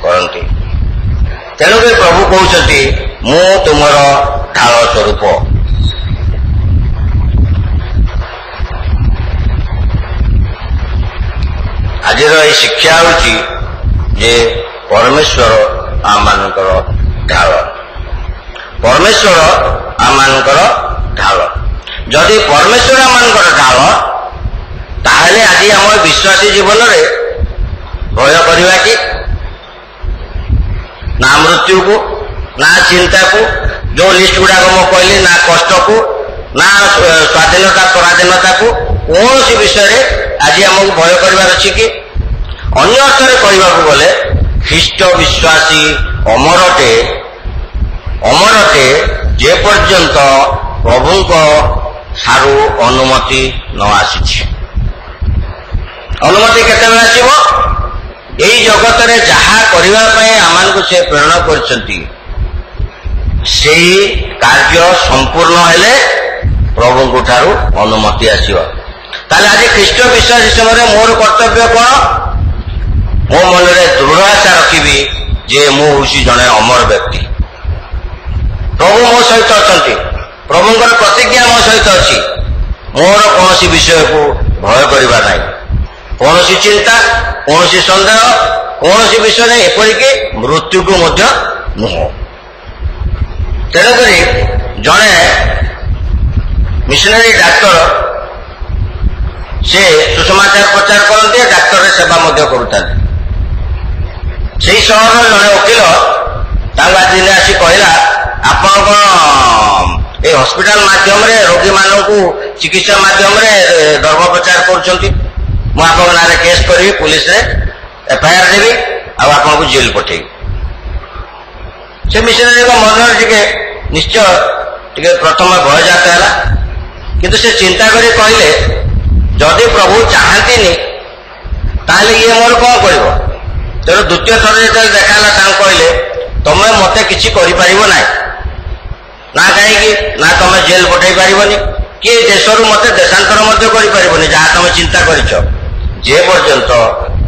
କରନ୍ତି। ତେଣୁକରି ପ୍ରଭୁ କହୁଛନ୍ତି ମୁଁ ତୁମର ଢାଳ ସ୍ୱରୂପ। ଆଜିର ଏହି ଶିକ୍ଷା ହେଉଛି ଯେ ପରମେଶ୍ୱର ଆମମାନଙ୍କର ଢାଳ। ପରମେଶ୍ୱର ଆମମାନଙ୍କର ଢାଳ। ଯଦି ପରମେଶ୍ୱର ଆମମାନଙ୍କର ଢାଳ, ତାହେଲେ ଆଜି ଆମ ବିଶ୍ୱାସୀ ଜୀବନରେ ଭୟ କରିବା କି? ନା ମୃତ୍ୟୁକୁ, ନା ଚିନ୍ତାକୁ, ଯୋଉ ଲିଷ୍ଟ ଗୁଡାକ ମୁଁ କହିଲି, ନା କଷ୍ଟକୁ, ନା ସ୍ୱାଧୀନତା ପରାଧୀନତାକୁ, କୌଣସି ବିଷୟରେ ଆଜି ଆମକୁ ଭୟ କରିବାର ଅଛି କି? ଅନ୍ୟ ଅର୍ଥରେ କହିବାକୁ ଗଲେ ଖ୍ରୀଷ୍ଟ ବିଶ୍ୱାସୀ ଅମରଟେ ଯେ ପର୍ଯ୍ୟନ୍ତ ପ୍ରଭୁଙ୍କ ଠାରୁ ଅନୁମତି ନ ଆସିଛି। ଅନୁମତି କେତେବେଳେ ଆସିବ? ଏଇ ଜଗତରେ ଯାହା କରିବା ପାଇଁ ଆମମାନଙ୍କୁ ସେ ପ୍ରେରଣା କରିଛନ୍ତି ସେଇ କାର୍ଯ୍ୟ ସମ୍ପୂର୍ଣ୍ଣ ହେଲେ ପ୍ରଭୁଙ୍କ ଠାରୁ ଅନୁମତି ଆସିବ। ତାହେଲେ ଆଜି ଖ୍ରୀଷ୍ଟ ବିଶ୍ୱାସୀ ସମୟରେ ମୋର କର୍ତ୍ତବ୍ୟ କଣ? ମୋ ମନରେ ଦୃଢ ଆଶା ରଖିବି ଯେ ମୁଁ ହେଉଛି ଜଣେ ଅମର ବ୍ୟକ୍ତି। ପ୍ରଭୁ ମୋ ସହିତ ଅଛନ୍ତି, ପ୍ରଭୁଙ୍କର ପ୍ରତିଜ୍ଞା ମୋ ସହିତ ଅଛି। ମୋର କୌଣସି ବିଷୟକୁ ଭୟ କରିବା ନାହିଁ। କୌଣସି ଚିନ୍ତା, କୌଣସି ସନ୍ଦେହ, କୌଣସି ବିଷୟରେ ଏପରିକି ମୃତ୍ୟୁକୁ ମଧ୍ୟ ନୁହଁ। ତେଣୁକରି ଜଣେ ମିଶନାରୀ ଡାକ୍ତର ସେ ସୁସମାଚାର ପ୍ରଚାର କରନ୍ତି, ଡାକ୍ତରରେ ସେବା ମଧ୍ୟ କରୁଥାନ୍ତି। ସେହି ସହରର ଜଣେ ଓକିଲ ତାଙ୍କୁ ଆଜି ଦିନେ ଆସି କହିଲା, ଆପଣ କଣ এই ହସ୍ପିଟାଲ ମାଧ୍ୟମରେ ରୋଗୀମାନଙ୍କୁ ଚିକିତ୍ସା ମାଧ୍ୟମରେ ଧର୍ମ ପ୍ରଚାର କରୁଛନ୍ତି? ମୁଁ ଆପଣଙ୍କ ନାଁରେ କେସ୍ କରିବି, ପୁଲିସରେ ଏଫଆଇଆର ଦେବି, ଆଉ ଆପଣଙ୍କୁ ଜେଲ୍ ପଠେଇବି। ସେ ମିଶନାରୀଙ୍କ ମନରେ ନିଶ୍ଚୟ ଟିକେ ପ୍ରଥମ ଭୟଜାତ ହେଲା, କିନ୍ତୁ ସେ ଚିନ୍ତା କରି କହିଲେ, ଯଦି ପ୍ରଭୁ ଚାହାନ୍ତିନି ତାହେଲେ ଇଏ ମୋର କଣ କରିବ? ତେଣୁ ଦ୍ୱିତୀୟ ଥର ଯେତେବେଳେ ଦେଖା ହେଲା ତାଙ୍କୁ କହିଲେ, ତମେ ମତେ କିଛି କରିପାରିବ ନାହିଁ, ନା କାହିଁକି ନା ତମେ ଜେଲ୍ ପଠେଇ ପାରିବନି, କି ଦେଶରୁ ମତେ ଦେଶାନ୍ତର ମଧ୍ୟ କରିପାରିବନି, ଯାହା ତମେ ଚିନ୍ତା କରିଛ, ଯେ ପର୍ଯ୍ୟନ୍ତ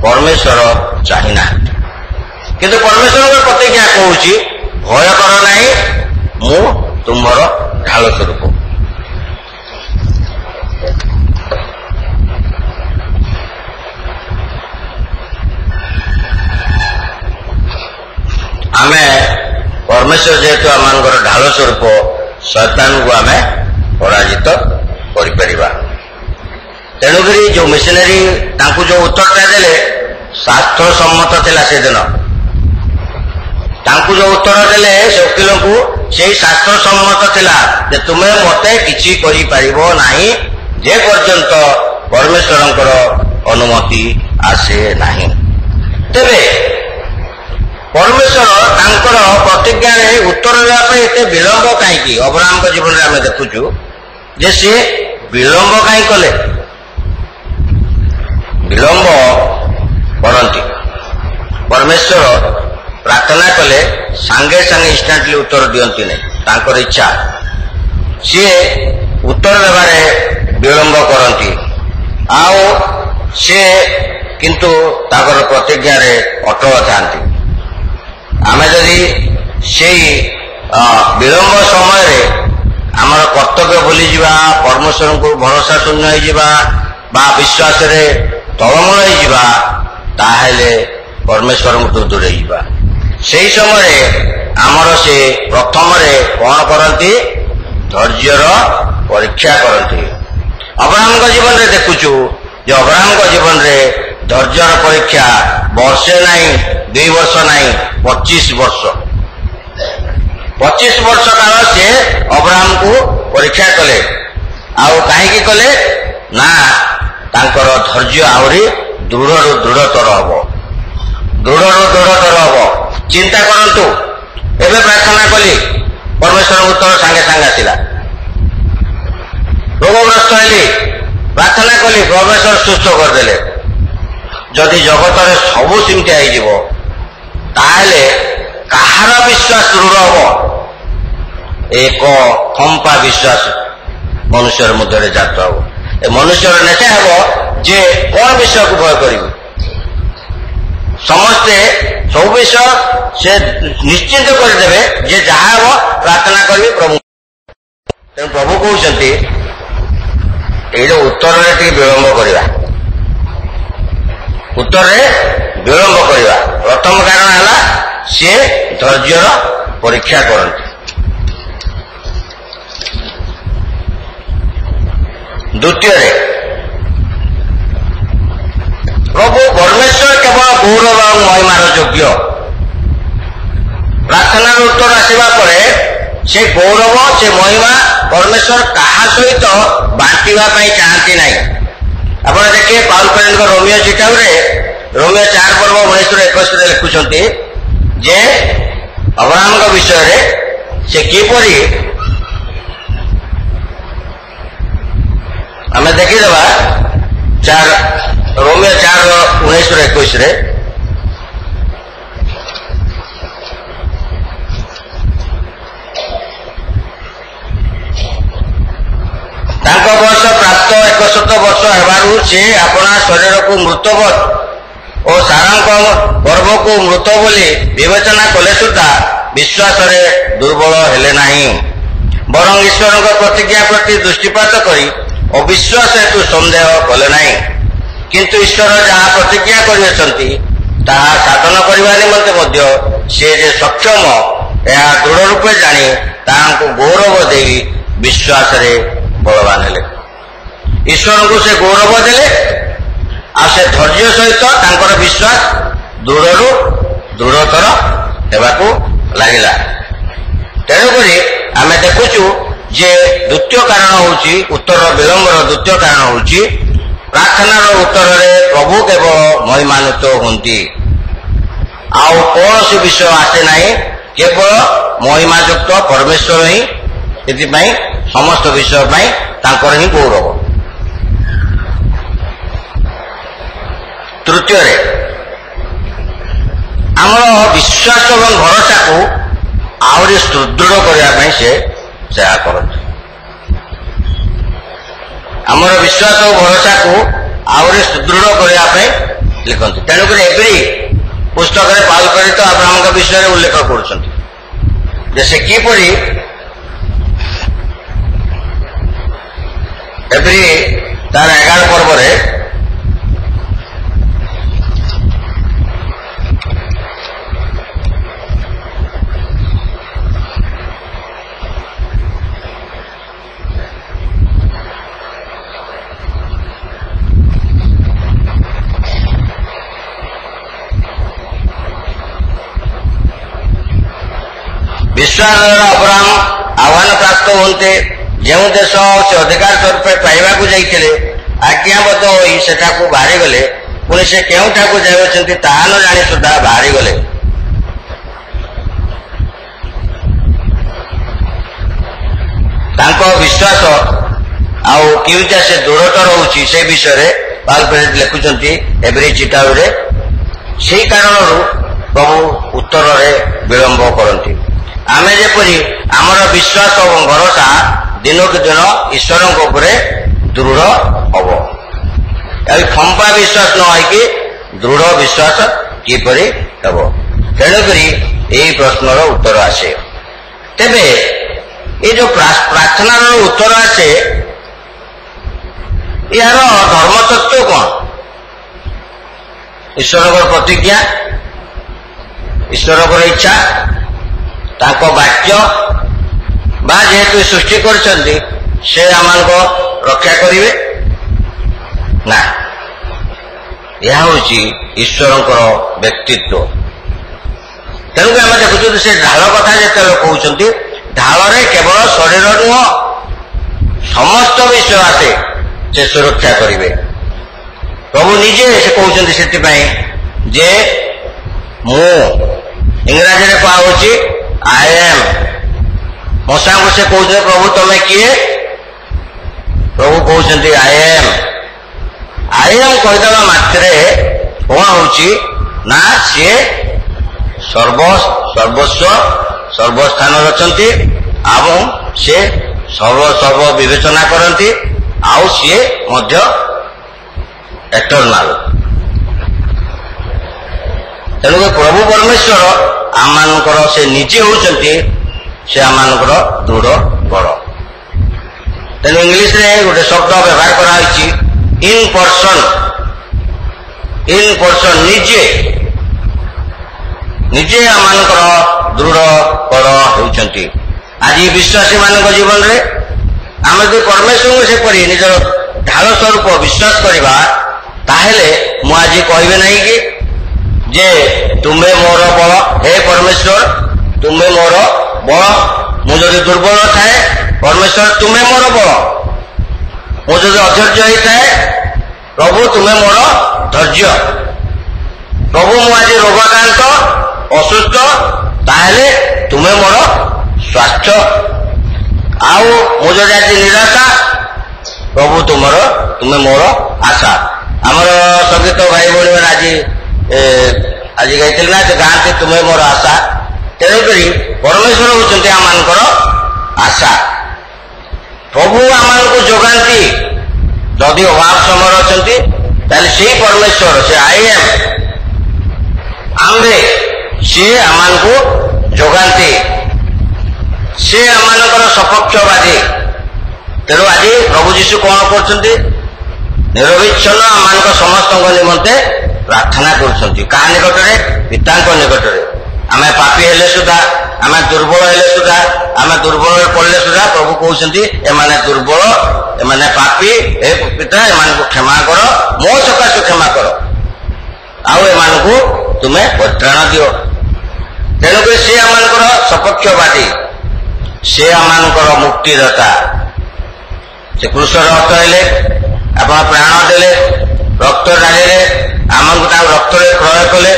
ପରମେଶ୍ୱର ଚାହିଁନାହାନ୍ତି। କିନ୍ତୁ ପରମେଶ୍ୱରଙ୍କ ପ୍ରତିଜ୍ଞା କହୁଛି, ଭୟ କର ନାହିଁ, ମୁଁ ତୁମର ଢାଳ ସ୍ୱରୂପ। ଆମେ ପରମେଶ୍ୱର ଯେହେତୁ ଆମମାନଙ୍କର ଢାଳ ସ୍ୱରୂପ, ଶୈତାନକୁ ଆମେ ପରାଜିତ କରିପାରିବା। ତେଣୁକରି ଯୋଉ ମିଶନାରୀ ତାଙ୍କୁ ଯୋଉ ଉତ୍ତରଟା ଦେଲେ ଶାସ୍ତ୍ର ସମ୍ମତ ଥିଲା, ସେଦିନ ତାଙ୍କୁ ଯୋଉ ଉତ୍ତର ଦେଲେ ସେ ଓକିଲଙ୍କୁ, ସେଇ ଶାସ୍ତ୍ର ସମ୍ମତ ଥିଲା ଯେ ତୁମେ ମତେ କିଛି କରିପାରିବ ନାହିଁ ଯେ ପର୍ଯ୍ୟନ୍ତ ପରମେଶ୍ୱରଙ୍କର ଅନୁମତି ଆସେ ନାହିଁ। ତେବେ ପରମେଶ୍ୱର ତାଙ୍କର ପ୍ରତିଜ୍ଞାରେ ଉତ୍ତର ଦେବା ପାଇଁ ଏତେ ବିଳମ୍ବ କାହିଁକି? ଅବ୍ରାହମଙ୍କ ଜୀବନରେ ଆମେ ଦେଖୁଛୁ ଯେ ସେ ବିଳମ୍ବ କାହିଁ କଲେ? ବିଳମ୍ବ କରନ୍ତି। ପରମେଶ୍ୱର ପ୍ରାର୍ଥନା କଲେ ସାଙ୍ଗେ ସାଙ୍ଗେ ଇନଷ୍ଟାଣ୍ଟଲି ଉତ୍ତର ଦିଅନ୍ତି ନାହିଁ, ତାଙ୍କର ଇଚ୍ଛା। ସିଏ ଉତ୍ତର ଦେବାରେ ବିଳମ୍ବ କରନ୍ତି, ଆଉ ସିଏ କିନ୍ତୁ ତାଙ୍କର ପ୍ରତିଜ୍ଞାରେ ଅଟଳ ଥାନ୍ତି। ଆମେ ଯଦି ସେଇ ବିଳମ୍ବ ସମୟରେ ଆମର କର୍ତ୍ତବ୍ୟ ଭୁଲିଯିବା, ପରମେଶ୍ୱରଙ୍କୁ ଭରସା ଶୂନ୍ୟ ହେଇଯିବା ବା ବିଶ୍ୱାସରେ ତଳମୂଳ ହେଇଯିବା, ତାହେଲେ ପରମେଶ୍ୱରଙ୍କଠୁ ଦୂରେଇ ଯିବା। ସେହି ସମୟରେ ଆମର ସେ ପ୍ରଥମରେ କଣ କରନ୍ତି? ଧୈର୍ଯ୍ୟର ପରୀକ୍ଷା କରନ୍ତି। ଅବ୍ରାହମଙ୍କ ଜୀବନରେ ଦେଖୁଛୁ ଯେ ଅବ୍ରାହମଙ୍କ ଜୀବନରେ ଧୈର୍ଯ୍ୟର ପରୀକ୍ଷା ବର୍ଷେ ନାହିଁ, 2 ବର୍ଷ ନାହିଁ, 25 ବର୍ଷ। 25 ବର୍ଷ କାଳ ସେ ଅବ୍ରାହମକୁ ପରୀକ୍ଷା କଲେ। ଆଉ କାହିଁକି କଲେ? ନା ତାଙ୍କର ଧୈର୍ଯ୍ୟ ଆହୁରି ଦୃଢ଼ରୁ ଦୃଢ଼ତର ହବ, ଦୃଢ଼ରୁ ଦୃଢ଼ତର ହବ। ଚିନ୍ତା କରନ୍ତୁ, ଏବେ ପ୍ରାର୍ଥନା କଲି, ପରମେଶ୍ୱରଙ୍କ ଉତ୍ତର ସାଙ୍ଗେ ସାଙ୍ଗେ ଆସିଲା। ରୋଗଗ୍ରସ୍ତ ହେଲି, ପ୍ରାର୍ଥନା କଲି, ପରମେଶ୍ୱର ସୁସ୍ଥ କରିଦେଲେ। ଯଦି ଜଗତରେ ସବୁ ସେମିତି ହେଇଯିବ, ତାହେଲେ କାହାର ବିଶ୍ୱାସ ଦୃଢ଼ ହବ? ଏକ ଫମ୍ପା ବିଶ୍ୱାସ ମନୁଷ୍ୟର ମଧ୍ୟରେ ଜାତ ହବ। ଏ ମନୁଷ୍ୟର ନେତା ହେବ ଯେ କଣ ବିଷୟକୁ ଭୟ କରିବ? ସମସ୍ତେ ସବୁ ବିଷୟ ସେ ନିଶ୍ଚିନ୍ତ କରିଦେବେ ଯେ ଯାହା ହେବ ପ୍ରାର୍ଥନା କରିବେ ପ୍ରଭୁ। ତେଣୁ ପ୍ରଭୁ କହୁଛନ୍ତି ଏଇଟା ଉତ୍ତରରେ ଟିକେ ବିଳମ୍ବ କରିବା, ଉତ୍ତରରେ ବିଳମ୍ବ କରିବା। ପ୍ରଥମ କାରଣ ହେଲା ସିଏ ଧୈର୍ଯ୍ୟର ପରୀକ୍ଷା କରନ୍ତି। ଦ୍ୱିତୀୟରେ ପ୍ରଭୁ ପରମେଶ୍ୱର କେବଳ ଗୌରବ ଏବଂ ମହିମାର ଯୋଗ୍ୟ। ପ୍ରାର୍ଥନାର ଉତ୍ତର ଆସିବା ପରେ ସେ ଗୌରବ, ସେ ମହିମା ପରମେଶ୍ୱର କାହା ସହିତ ବାଣ୍ଟିବା ପାଇଁ ଚାହାନ୍ତି ନାହିଁ। ଆପଣ ଦେଖିବେ ପାଉଲ କରେଣ୍ଟଙ୍କ ରୋମିଓ ଚିଠାରେ ରୋମିଓ 4 ପର୍ବ 19-21 ଲେଖୁଛନ୍ତି ଯେ ଅବ୍ରାହମଙ୍କ ବିଷୟରେ ସେ କିପରି, ଆମେ ଦେଖିଦେବା ରୋମିଓ 4:19-21 ତାଙ୍କ ବୟସ ପ୍ରାପ୍ତ 100 ବର୍ଷ ହେବାରୁ ସେ ଆପଣା ଶରୀରକୁ ମୃତବତ୍ ଓ ସାରାଙ୍କ ଗର୍ଭକୁ ମୃତ ବୋଲି ବିବେଚନା କଲେ ସୁଦ୍ଧା ବିଶ୍ୱାସରେ ଦୁର୍ବଳ ହେଲେ ନାହିଁ, ବରଂ ଈଶ୍ୱରଙ୍କ ପ୍ରତିଜ୍ଞା ପ୍ରତି ଦୃଷ୍ଟିପାତ କରି ଅବିଶ୍ୱାସ ହେତୁ ସନ୍ଦେହ କଲେ ନାହିଁ। କିନ୍ତୁ ଈଶ୍ୱର ଯାହା ପ୍ରତିଜ୍ଞା କରିଅଛନ୍ତି ତାହା ସାଧନ କରିବା ନିମନ୍ତେ ମଧ୍ୟ ସେ ଯେ ସକ୍ଷମ ଏହା ଦୃଢ଼ ରୂପେ ଜାଣି ତାହାଙ୍କୁ ଗୌରବ ଦେଇ ବିଶ୍ୱାସରେ ବଳବାନ ହେଲେ। ଈଶ୍ୱରଙ୍କୁ ସେ ଗୌରବ ଦେଲେ ଆଉ ସେ ଧୈର୍ଯ୍ୟ ସହିତ ତାଙ୍କର ବିଶ୍ୱାସ ଦୃଢ଼ରୁ ଦୃଢ଼ତର ହେବାକୁ ଲାଗିଲା। ତେଣୁକରି ଆମେ ଦେଖୁଛୁ ଯେ ଦ୍ୱିତୀୟ କାରଣ ହେଉଛି ଉତ୍ତରର ବିଳମ୍ବର ଦ୍ୱିତୀୟ କାରଣ ହେଉଛି ପ୍ରାର୍ଥନାର ଉତ୍ତରରେ ପ୍ରଭୁ କେବଳ ମହିମାନ୍ୱିତ ହୁଅନ୍ତି। ଆଉ କୌଣସି ବିଷୟ ଆସେ ନାହିଁ, କେବଳ ମହିମାଯୁକ୍ତ ପରମେଶ୍ୱର ହିଁ ସେଥିପାଇଁ ସମସ୍ତ ବିଷୟ ପାଇଁ ତାଙ୍କର ହିଁ ଗୌରବ। ତୃତୀୟରେ ଆମର ବିଶ୍ୱାସ ଏବଂ ଭରସାକୁ ଆହୁରି ସୁଦୃଢ଼ କରିବା ପାଇଁ ସେ ସେୟା କରନ୍ତି। ଆମର ବିଶ୍ୱାସ ଓ ଭରସାକୁ ଆହୁରି ସୁଦୃଢ଼ କରିବା ପାଇଁ ଲେଖନ୍ତି। ତେଣୁକରି ଏଭଳି ପୁସ୍ତକରେ ପାଉଲ ପ୍ରେରିତ ଆବ୍ରାହ୍ମଙ୍କ ବିଷୟରେ ଉଲ୍ଲେଖ କରୁଛନ୍ତି ଯେ ସେ କିପରି ଏଭଳି ତାର 11 ପର୍ବରେ ବିଶ୍ୱାସ ଦ୍ୱାରା ଅବ୍ରାହମ ଆହ୍ୱାନ ପ୍ରାପ୍ତ ହୁଅନ୍ତେ ଯେଉଁ ଦେଶ ସେ ଅଧିକାର ସ୍ୱରୂପ ପାଇବାକୁ ଯାଇଥିଲେ ଆଜ୍ଞାବଦ୍ଧ ହୋଇ ସେଠାକୁ ବାହାରିଗଲେ, ପୁଣି ସେ କେଉଁଠାକୁ ଯାଉଛନ୍ତି ତାହା ନ ଜାଣି ସୁଦ୍ଧା ବାହାରିଗଲେ। ତାଙ୍କ ବିଶ୍ୱାସ ଆଉ କେଉଁଟା ସେ ଦୃଢ଼ତର ହେଉଛି ସେ ବିଷୟରେ ପାଉଲ ପ୍ରେରିତ ଲେଖୁଛନ୍ତି ଏଭଳି ଚିଠାରେ। ସେହି କାରଣରୁ ପ୍ରଭୁ ଉତ୍ତରରେ ବିଳମ୍ବ କରନ୍ତି। ଆମେ ଯେପରି ଆମର ବିଶ୍ୱାସ ଏବଂ ଭରସା ଦିନକୁ ଦିନ ଈଶ୍ୱରଙ୍କ ଉପରେ ଦୃଢ଼ ହବ। ଆଉ ଫମ୍ପା ବିଶ୍ୱାସ ନ ହେଇକି ଦୃଢ଼ ବିଶ୍ୱାସ କିପରି ହେବ? ତେଣୁକରି ଏହି ପ୍ରଶ୍ନର ଉତ୍ତର ଆସେ। ତେବେ ଏ ଯୋଉ ପ୍ରାର୍ଥନାର ଉତ୍ତର ଆସେ ଏହାର ଧର୍ମତତ୍ତ୍ୱ କ'ଣ? ଈଶ୍ୱରଙ୍କର ପ୍ରତିଜ୍ଞା, ଈଶ୍ୱରଙ୍କର ଇଚ୍ଛା, ତାଙ୍କ ବାକ୍ୟ ବା ଯେହେତୁ ସୃଷ୍ଟି କରିଛନ୍ତି ସେ ଆମମାନଙ୍କ ରକ୍ଷା କରିବେ ନା, ଏହା ହେଉଛି ଈଶ୍ୱରଙ୍କର ବ୍ୟକ୍ତିତ୍ୱ। ତେଣୁକି ଆମେ ଦେଖୁଛୁ ସେ ଢାଳ କଥା ଯେତେବେଳେ କହୁଛନ୍ତି ଢାଳରେ କେବଳ ଶରୀର ନୁହଁ ସମସ୍ତ ବିଷୟ ଆସେ ସେ ସୁରକ୍ଷା କରିବେ। ପ୍ରଭୁ ନିଜେ ସେ କହୁଛନ୍ତି ସେଥିପାଇଁ ଯେ ମୁଁ, ଇଂରାଜୀରେ କୁହାଯାଉଛି ଆଇ ଏମ୍। ମଶାଙ୍କୁ ସେ କହୁଛନ୍ତି ପ୍ରଭୁ ତମେ କିଏ? ପ୍ରଭୁ କହୁଛନ୍ତି ଆଇ ଏମ୍। ଆଇ ଏମ୍ କହିଦେବା ମାତ୍ରେ କଣ ହଉଛି ନା ସିଏ ସର୍ବସ୍ୱ ସର୍ବସ୍ଥାନରେ ଅଛନ୍ତି ଏବଂ ସେ ସର୍ବ ବିବେଚନା କରନ୍ତି ଆଉ ସିଏ ମଧ୍ୟ ଏଟର୍ନାଲ। ତେଣୁ ପ୍ରଭୁ ପରମେଶ୍ୱର ଆମମାନଙ୍କର ସେ ନିଜେ ହେଉଛନ୍ତି ସେ ଆମମାନଙ୍କର ଦୃଢ଼ ବଳ। ତେଣୁ ଇଂଲିଶରେ ଗୋଟେ ଶବ୍ଦ ବ୍ୟବହାର କରାହେଇଛି ଇନ୍ ପର୍ସନ୍। ଇନ୍ ପର୍ସନ୍ ନିଜେ ଆମମାନଙ୍କର ଦୃଢ଼ ବଳ ହେଉଛନ୍ତି। ଆଜି ବିଶ୍ୱାସୀମାନଙ୍କ ଜୀବନରେ ଆମେ ଯଦି ପରମେଶ୍ୱରଙ୍କୁ ସେପରି ନିଜର ଢାଳ ସ୍ୱରୂପ ବିଶ୍ୱାସ କରିବା ତାହେଲେ ମୁଁ ଆଜି କହିବି ନାହିଁ କି ଯେ ତୁମେ ମୋର ବଳ, ହେ ପରମେଶ୍ୱର ତୁମେ ମୋର ବଳ। ମୁଁ ଯଦି ଦୁର୍ବଳ ଥାଏ ପରମେଶ୍ୱର ତୁମେ ମୋର ବଳ। ମୁଁ ଯଦି ଅଧୈର୍ଯ୍ୟ ହେଇଥାଏ ପ୍ରଭୁ ତୁମେ ମୋର ଧୈର୍ଯ୍ୟ। ପ୍ରଭୁ ମୁଁ ଆଜି ରୋଗାକ୍ରାନ୍ତ ଅସୁସ୍ଥ ତାହେଲେ ତୁମେ ମୋର ସ୍ୱାସ୍ଥ୍ୟ। ଆଉ ମୁଁ ଯଦି ଆଜି ନିରାଶା ପ୍ରଭୁ ତୁମେ ମୋର ଆଶା। ଆମର ସଙ୍ଗୀତ ଭାଇ ଭଉଣୀମାନେ ଆଜି ଗାଇଥିଲେ ନା ଗାଆନ୍ତି ତୁମେ ମୋର ଆଶା। ତେଣୁକରି ପରମେଶ୍ୱର ହେଉଛନ୍ତି ଆମମାନଙ୍କର ଆଶା। ପ୍ରଭୁ ଆମମାନଙ୍କୁ ଯୋଗାନ୍ତି। ଯଦି ଅଭାବ ସମୟରେ ଅଛନ୍ତି ତାହେଲେ ସେଇ ପରମେଶ୍ୱର ସେ ଆଇ ଏମ୍ ଆମ୍ଭେ ସିଏ ଆମମାନଙ୍କୁ ଯୋଗାନ୍ତି। ସେ ଆମମାନଙ୍କର ସପକ୍ଷବାଦୀ। ତେଣୁ ଆଜି ପ୍ରଭୁ ଯୀଶୁ କଣ କରୁଛନ୍ତି ନିରବିଚ୍ଛନ୍ନ ଆମମାନଙ୍କ ସମସ୍ତଙ୍କ ନିମନ୍ତେ ପ୍ରାର୍ଥନା କରୁଛନ୍ତି। କାହା ନିକଟରେ? ପିତାଙ୍କ ନିକଟରେ। ଆମେ ପାପୀ ହେଲେ ସୁଦ୍ଧା, ଆମେ ଦୁର୍ବଳ ହେଲେ ସୁଦ୍ଧା, ଆମେ ଦୁର୍ବଳରେ ପଡ଼ିଲେ ସୁଦ୍ଧା ପ୍ରଭୁ କହୁଛନ୍ତି ଏମାନେ ଦୁର୍ବଳ, ଏମାନେ ପାପୀ, ହେ ପିତା ଏମାନଙ୍କୁ କ୍ଷମା କର, ମୋ ସକାଶୁ କ୍ଷମା କର, ଆଉ ଏମାନଙ୍କୁ ତୁମେ ପରିତ୍ରାଣ ଦିଅ। ତେଣୁକରି ସେ ଆମମାନଙ୍କର ସପକ୍ଷବାଦୀ, ସେ ଆମମାନଙ୍କର ମୁକ୍ତିଦାତା। ସେ କୃଷର ରକ୍ତ ହେଲେ, ଆପଣ ପ୍ରାଣ ଦେଲେ, ରକ୍ତ ଢାଳିଲେ, ଆମକୁ ତାଙ୍କ ରକ୍ତରେ କ୍ରୟ କଲେ,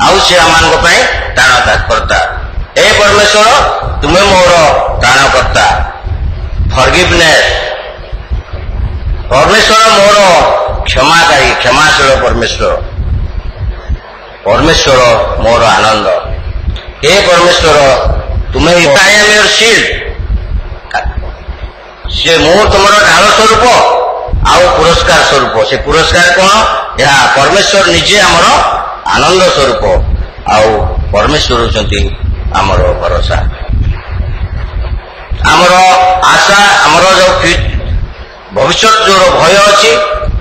ଆଉ ସେ ଆମମାନଙ୍କ ପାଇଁ ତ୍ରାଣକର୍ତ୍ତା। ହେ ପରମେଶ୍ୱର ତୁମେ ମୋର ତ୍ରାଣକର୍ତ୍ତା। ଫରଗିଭନେସ୍, ପରମେଶ୍ୱର ମୋର କ୍ଷମାକାରୀ, କ୍ଷମାଶୀଳ ପରମେଶ୍ୱର। ପରମେଶ୍ୱର ମୋର ଆନନ୍ଦ। ହେ ପରମେଶ୍ୱର ତୁମେ ଆଇ ଆମ୍ ୟୋର ଶିଲ୍ଡ, ସେ ମୁଁ ତୁମର ଢାଳ ସ୍ୱରୂପ ଆଉ ପୁରସ୍କାର ସ୍ୱରୂପ। ସେ ପୁରସ୍କାର କଣ? ଏହା ପରମେଶ୍ୱର ନିଜେ ଆମର ଆନନ୍ଦ ସ୍ୱରୂପ, ଆଉ ପରମେଶ୍ୱର ହେଉଛନ୍ତି ଆମର ଭରସା, ଆମର ଆଶା, ଆମର ଯୋଉ ଭବିଷ୍ୟତ ଯୋଉ ଭୟ ଅଛି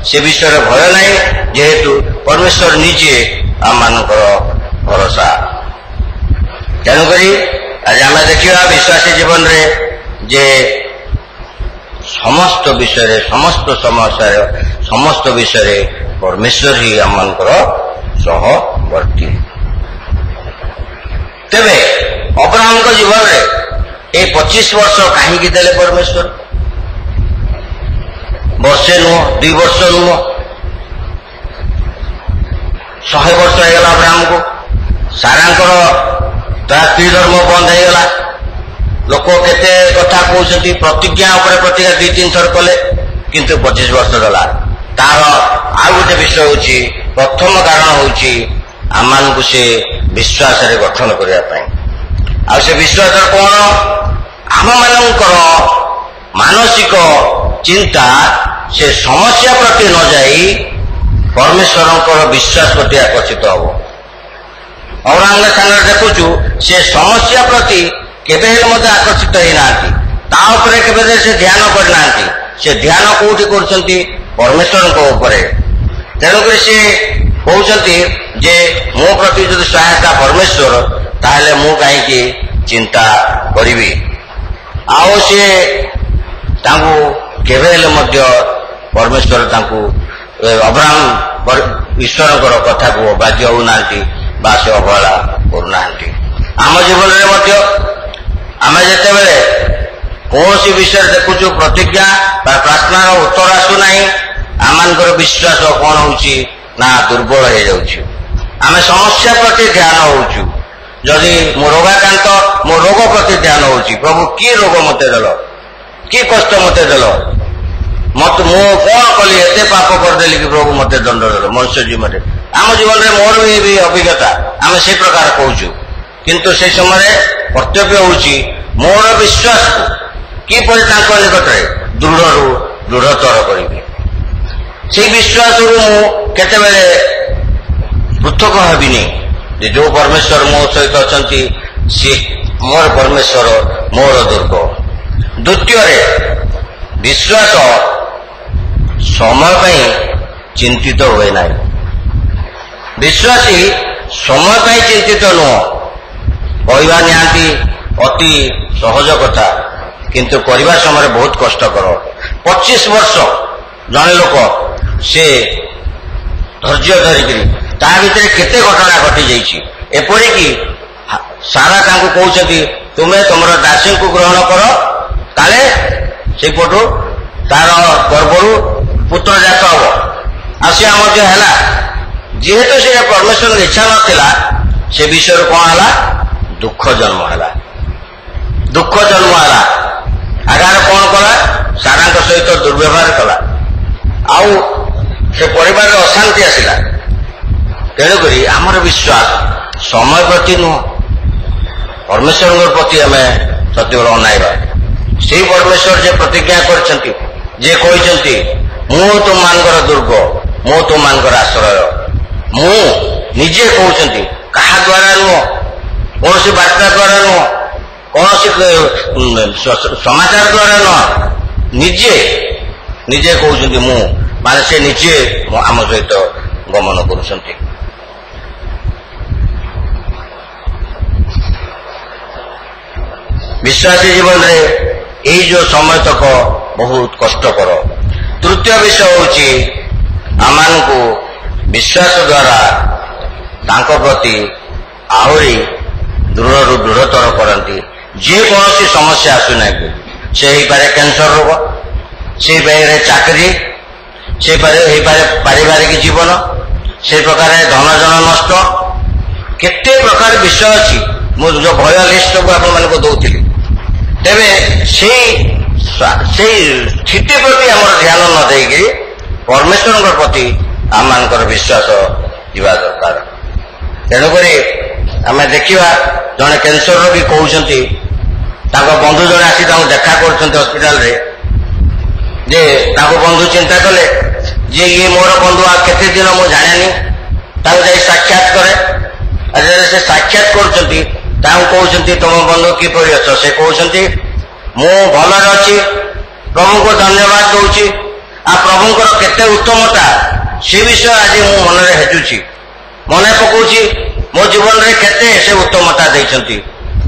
ସେ ବିଷୟରେ ଭୟ ନାହିଁ, ଯେହେତୁ ପରମେଶ୍ୱର ନିଜେ ଆମମାନଙ୍କର ଭରସା। ତେଣୁକରି ଆଜି ଆମେ ଦେଖିବା ବିଶ୍ୱାସୀ ଜୀବନରେ ଯେ ସମସ୍ତ ବିଷୟରେ, ସମସ୍ତ ସମସ୍ୟାର ସମସ୍ତ ବିଷୟରେ ପରମେଶ୍ୱର ହିଁ ଆମମାନଙ୍କର ସହବର୍ତ୍ତୀ। ତେବେ ଅବ୍ରାହମଙ୍କ ଜୀବନରେ এই 25 ବର୍ଷ କାହିଁକି ଦେଲେ ପରମେଶ୍ୱର? ବର୍ଷେ ନୁହଁ, 2 ବର୍ଷ ନୁହଁ, 100 ବର୍ଷ ହେଇଗଲା ଅବ୍ରାହମକୁ। ସାରାଙ୍କର ତା ସ୍ତ୍ରୀ ଧର୍ମ ବନ୍ଦ ହେଇଗଲା। ଲୋକ କେତେ କଥା କହୁଛନ୍ତି, ପ୍ରତିଜ୍ଞା ଉପରେ ପ୍ରତିଜ୍ଞା 2-3 ଥର କଲେ, କିନ୍ତୁ 25 ବର୍ଷ ଗଲା। ତାର ଆଉ ଗୋଟେ ବିଷୟ ହେଉଛି, ପ୍ରଥମ କାରଣ ହେଉଛି ଆମମାନଙ୍କୁ ସେ ବିଶ୍ୱାସରେ ଗଠନ କରିବା ପାଇଁ। ଆଉ ସେ ବିଶ୍ୱାସ କଣ? ଆମମାନଙ୍କର ମାନସିକ ଚିନ୍ତା ସେ ସମସ୍ୟା ପ୍ରତି ନ ଯାଇ ପରମେଶ୍ୱରଙ୍କର ବିଶ୍ୱାସ ପ୍ରତି ଆକର୍ଷିତ ହେବ। ଅବ୍ରାହମଙ୍କ ସ୍ଥାନରେ ଦେଖୁଛୁ ସେ ସମସ୍ୟା ପ୍ରତି କେବେ ହେଲେ ମଧ୍ୟ ଆକର୍ଷିତ ହେଇନାହାନ୍ତି, ତା ଉପରେ କେବେ ସେ ଧ୍ୟାନ କରିନାହାନ୍ତି। ସେ ଧ୍ୟାନ କୋଉଠି କରୁଛନ୍ତି? ପରମେଶ୍ୱରଙ୍କ ଉପରେ। ତେଣୁକରି ସେ କହୁଛନ୍ତି ଯେ ମୋ ପ୍ରତି ଯଦି ସହାୟତା ପରମେଶ୍ୱର, ତାହେଲେ ମୁଁ କାହିଁକି ଚିନ୍ତା କରିବି? ଆଉ ସିଏ ତାଙ୍କୁ କେବେ ହେଲେ ମଧ୍ୟ ପରମେଶ୍ୱର ତାଙ୍କୁ ଅବ୍ରାହମ ଈଶ୍ୱରଙ୍କର କଥାକୁ ଅବାଧ୍ୟ ହେଉନାହାନ୍ତି ବା ସେ ଅବହେଳା କରୁନାହାନ୍ତି। ଆମ ଜୀବନରେ ମଧ୍ୟ ଆମେ ଯେତେବେଳେ କୌଣସି ବିଷୟରେ ଦେଖୁଛୁ ପ୍ରତିଜ୍ଞା ବା ପ୍ରାର୍ଥନାର ଉତ୍ତର ଆସୁନାହିଁ, ଆମମାନଙ୍କର ବିଶ୍ୱାସ କଣ ହେଉଛି ନା ଦୁର୍ବଳ ହେଇଯାଉଛି। ଆମେ ସମସ୍ୟା ପ୍ରତି ଧ୍ୟାନ ହେଉଛୁ। ଯଦି ମୋ ରୋଗାକ୍ରାନ୍ତ, ମୋ ରୋଗ ପ୍ରତି ଧ୍ୟାନ ହେଉଛି, ପ୍ରଭୁ କି ରୋଗ ମୋତେ ଦେଲ, କି କଷ୍ଟ ମୋତେ ଦେଲ, ମୁଁ କଣ କଲି, ଏତେ ପାପ କରିଦେଲି କି ପ୍ରଭୁ ମୋତେ ଦଣ୍ଡ ଦେଲ ମନୁଷ୍ୟ ଜୀବନରେ। ଆମ ଜୀବନରେ ମୋର ବି ଅଭିଜ୍ଞତା, ଆମେ ସେ ପ୍ରକାର କହୁଛୁ। କିନ୍ତୁ ସେ ସମୟରେ କର୍ତ୍ତବ୍ୟ ହେଉଛି ମୋର ବିଶ୍ୱାସକୁ କିପରି ତାଙ୍କ ନିକଟରେ ଦୃଢ଼ରୁ ଦୃଢ଼ତର କରିବି। ସେଇ ବିଶ୍ୱାସରୁ ମୁଁ କେତେବେଳେ ପୃଥକ ହେବିନି ଯେ ଯୋଉ ପରମେଶ୍ୱର ମୋ ସହିତ ଅଛନ୍ତି ସିଏ ମୋର ପରମେଶ୍ୱର, ମୋର ଦୁର୍ଗ। ଦ୍ୱିତୀୟରେ ବିଶ୍ୱାସ ସମୟ ପାଇଁ ଚିନ୍ତିତ ହୁଏ ନାହିଁ। ବିଶ୍ୱାସୀ ସମୟ ପାଇଁ ଚିନ୍ତିତ ନୁହଁ। କହିବା ନିହାତି ଅତି ସହଜ କଥା, କିନ୍ତୁ କରିବା ସମୟରେ ବହୁତ କଷ୍ଟକର। 25 ବର୍ଷ ଜଣେ ଲୋକ ସେ ଧୈର୍ଯ୍ୟ ଧରିକିରି, ତା ଭିତରେ କେତେ ଘଟଣା ଘଟି ଯାଇଛି। ଏପରିକି ସାରା ତାଙ୍କୁ କହୁଛନ୍ତି ତୁମେ ତମର ଦାସୀଙ୍କୁ ଗ୍ରହଣ କର, କାଳେ ସେଇପଟୁ ତାର ଗର୍ଭରୁ ପୁତ୍ର ଜାତ ହବ। ଆଉ ସେ ମଧ୍ୟ ହେଲା। ଯେହେତୁ ସେ ପରମେଶ୍ୱରଙ୍କ ଇଚ୍ଛା ନଥିଲା, ସେ ବିଷୟରେ କଣ ହେଲା? ଦୁଃଖ ଜନ୍ମ ହେଲା। ଦୁଃଖ ଜନ୍ମ ହେଲା। ଆଗାର କଣ କଲା? ସାରାଙ୍କ ସହିତ ଦୁର୍ବ୍ୟବହାର କଲା, ଆଉ ସେ ପରିବାରରେ ଅଶାନ୍ତି ଆସିଲା। ତେଣୁକରି ଆମର ବିଶ୍ୱାସ ସମୟ ପ୍ରତି ନୁହଁ, ପରମେଶ୍ୱରଙ୍କ ପ୍ରତି ଆମେ ସତେବେଳେ ଅନାଇବା। ସେଇ ପରମେଶ୍ୱର ଯେ ପ୍ରତିଜ୍ଞା କରିଛନ୍ତି, ଯେ କହିଛନ୍ତି ମୁଁ ତୁମମାନଙ୍କର ଦୁର୍ଗ, ମୁଁ ତୁମମାନଙ୍କର ଆଶ୍ରୟ। ମୁଁ ନିଜେ କହୁଛନ୍ତି, କାହା ଦ୍ୱାରା ନୁହଁ, କୌଣସି ବାର୍ତ୍ତା ଦ୍ୱାରା ନୁହଁ, କୌଣସି ସମାଚାର ଦ୍ୱାରା ନୁହଁ, ନିଜେ କହୁଛନ୍ତି ମୁଁ ମାନେ ସେ ନିଜେ ଆମ ସହିତ ଗମନ କରୁଛନ୍ତି। ବିଶ୍ୱାସୀ ଜୀବନରେ ଏଇ ଯୋଉ ସମୟ ତକ ବହୁତ କଷ୍ଟକର। ତୃତୀୟ ବିଷୟ ହେଉଛି ଆମମାନଙ୍କୁ ବିଶ୍ୱାସ ଦ୍ୱାରା ତାଙ୍କ ପ୍ରତି ଆହୁରି ଦୃଢ଼ରୁ ଦୃଢ଼ତର କରନ୍ତି। ଯେକୌଣସି ସମସ୍ୟା ଆସୁନାହିଁ, ସେ ହେଇପାରେ କ୍ୟାନ୍ସର ରୋଗ, ସେ ହେଇପାରେ ଚାକିରି, ସେ ହେଇପାରେ ପାରିବାରିକ ଜୀବନ, ସେ ପ୍ରକାର ଧନଜନ ନଷ୍ଟ, କେତେ ପ୍ରକାର ବିଷୟ ଅଛି। ମୁଁ ଯୋଉ ଭୟ ଲିଷ୍ଟ ସବୁ ଆପଣମାନଙ୍କୁ ଦଉଥିଲି, ତେବେ ସେଇ ସ୍ଥିତି ପ୍ରତି ଆମର ଧ୍ୟାନ ନ ଦେଇକି ପରମେଶ୍ୱରଙ୍କ ପ୍ରତି ଆମମାନଙ୍କର ବିଶ୍ୱାସ ଯିବା ଦରକାର। ତେଣୁକରି ଆମେ ଦେଖିବା ଜଣେ କ୍ୟାନ୍ସର ରୋଗୀ କହୁଛନ୍ତି, ତାଙ୍କ ବନ୍ଧୁ ଜଣେ ଆସି ତାଙ୍କୁ ଦେଖା କରୁଛନ୍ତି ହସ୍ପିଟାଲରେ, ଯେ ତାଙ୍କ ବନ୍ଧୁ ଚିନ୍ତା କଲେ ଯେ ଇଏ ମୋର ବନ୍ଧୁ ଆଉ କେତେ ଦିନ ମୁଁ ଜାଣେନି, ତାଙ୍କୁ ଯାଇ ସାକ୍ଷାତ କରେ। ସେ ସାକ୍ଷାତ କରୁଛନ୍ତି, ତାଙ୍କୁ କହୁଛନ୍ତି ତମ ବନ୍ଧୁ କିପରି ଅଛ? ସେ କହୁଛନ୍ତି ମୁଁ ଭଲରେ ଅଛି, ପ୍ରଭୁଙ୍କୁ ଧନ୍ୟବାଦ ଦଉଛି। ଆଉ ପ୍ରଭୁଙ୍କର କେତେ ଉତ୍ତମତା ସେ ବିଷୟ ଆଜି ମୁଁ ମନରେ ହେଜୁଛି, ମନେ ପକାଉଛି। ମୋ ଜୀବନରେ କେତେ ସେ ଉତ୍ତମତା ଦେଇଛନ୍ତି,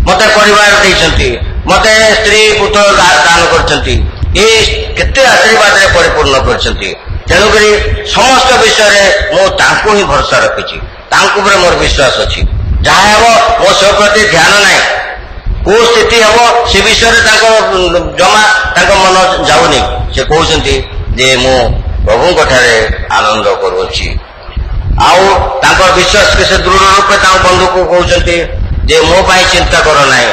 ମତେ ପରିବାର ଦେଇଛନ୍ତି, ମତେ ସ୍ତ୍ରୀ ପୁତ୍ର ଦାନ କରିଛନ୍ତି, ଏଇ କେତେ ଆଶୀର୍ବାଦରେ ପରିପୂର୍ଣ୍ଣ କରିଛନ୍ତି। ତେଣୁକରି ସମସ୍ତ ବିଷୟରେ ମୁଁ ତାଙ୍କୁ ହିଁ ଭରସା ରଖିଛି, ତାଙ୍କ ଉପରେ ମୋର ବିଶ୍ୱାସ ଅଛି। ଯାହା ହେବ ମୋ ସେ ପ୍ରତି ଧ୍ୟାନ ନାହିଁ, କୋଉ ସ୍ଥିତି ହେବ ସେ ବିଷୟରେ ତାଙ୍କ ଜମା ତାଙ୍କ ମନ ଯାଉନି। ସେ କହୁଛନ୍ତି ଯେ ମୁଁ ପ୍ରଭୁଙ୍କ ଠାରେ ଆନନ୍ଦ କରୁଅଛି। ଆଉ ତାଙ୍କ ବିଶ୍ୱାସକୁ ସେ ଦୃଢ଼ ରୂପେ ତାଙ୍କ ବନ୍ଧୁକୁ କହୁଛନ୍ତି ଯେ ମୋ ପାଇଁ ଚିନ୍ତା କର ନାହିଁ,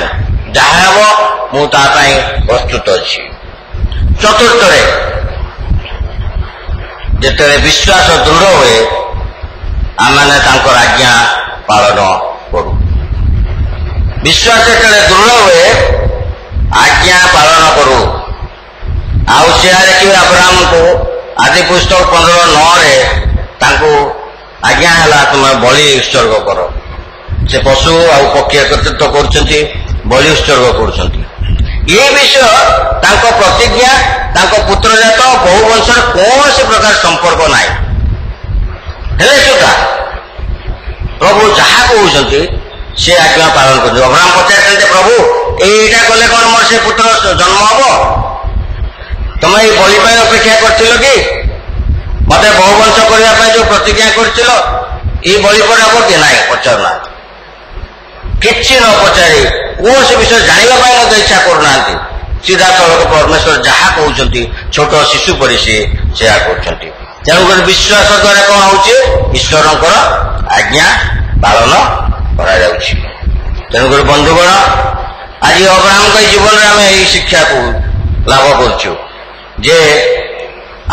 ଯାହା ହେବ ମୁଁ ତା ପାଇଁ ପ୍ରସ୍ତୁତ ଅଛି। ଚତୁର୍ଥରେ, ଯେତେବେଳେ ବିଶ୍ୱାସ ଦୃଢ଼ ହୁଏ ଆମମାନେ ତାଙ୍କର ଆଜ୍ଞା ପାଳନ କରୁ। ବିଶ୍ୱାସ ଯେତେବେଳେ ଦୃଢ଼ ହୁଏ ଆଜ୍ଞା ପାଳନ କରୁ। ଆଉ ସେହା ଦେଖିବେ ଅବ୍ରାହ୍ମକୁ ଆଦି ପୁସ୍ତକ 15:9 ତାଙ୍କୁ ଆଜ୍ଞା ହେଲା ତୁମେ ବଳି ଉତ୍ସର୍ଗ କର। ସେ ପଶୁ ଆଉ ପକ୍ଷୀ ଏକତ୍ରିତ କରୁଛନ୍ତି, ବଳି ଉତ୍ସର୍ଗ କରୁଛନ୍ତି। ଏ ବିଷୟ ତାଙ୍କ ପ୍ରତିଜ୍ଞା, ତାଙ୍କ ପୁତ୍ରଜାତ ବହୁ ବଂଶର କୌଣସି ପ୍ରକାର ସମ୍ପର୍କ ନାହିଁ। ହେଲେ ସୁଦ୍ଧା ପ୍ରଭୁ ଯାହା କହୁଛନ୍ତି ସେ ଆଜ୍ଞା ପାଳନ କରୁଛନ୍ତି। ଅବ୍ରାହ୍ମ ପଚାରିଛନ୍ତି, ପ୍ରଭୁ ଏଇଟା କଲେ କଣ ମୋର ସେ ପୁତ୍ର ଜନ୍ମ ହବ? ତମେ ଏଇ ବଳି ପାଇଁ ଅପେକ୍ଷା କରିଥିଲ କି? ମତେ ବହୁ ବଂଶ କରିବା ପାଇଁ ଯୋଉ ପ୍ରତିଜ୍ଞା କରିଥିଲ, ଏଇ ବଳି ପରେ ହବ କି? ନାହିଁ, ପଚାରୁନାହାନ୍ତି। କିଛି ନ ପଚାରି କୌଣସି ବିଷୟ ଜାଣିବା ପାଇଁ ମଧ୍ୟ ଇଚ୍ଛା କରୁନାହାନ୍ତି। ସିଧାସଳଖ ପରମେଶ୍ୱର ଯାହା କହୁଛନ୍ତି ଛୋଟ ଶିଶୁ ପରି ସେୟା କରୁଛନ୍ତି। ତେଣୁକରି ବିଶ୍ୱାସ ଦ୍ୱାରା କଣ ହଉଛି? ଈଶ୍ୱରଙ୍କର ଆଜ୍ଞା ପାଳନ କରାଯାଉଛି। ତେଣୁକରି ବନ୍ଧୁଗଣ, ଆଜି ଅବ୍ରାହ୍ମଙ୍କ ଜୀବନରେ ଆମେ ଏହି ଶିକ୍ଷାକୁ ଲାଭ କରୁଛୁ ଯେ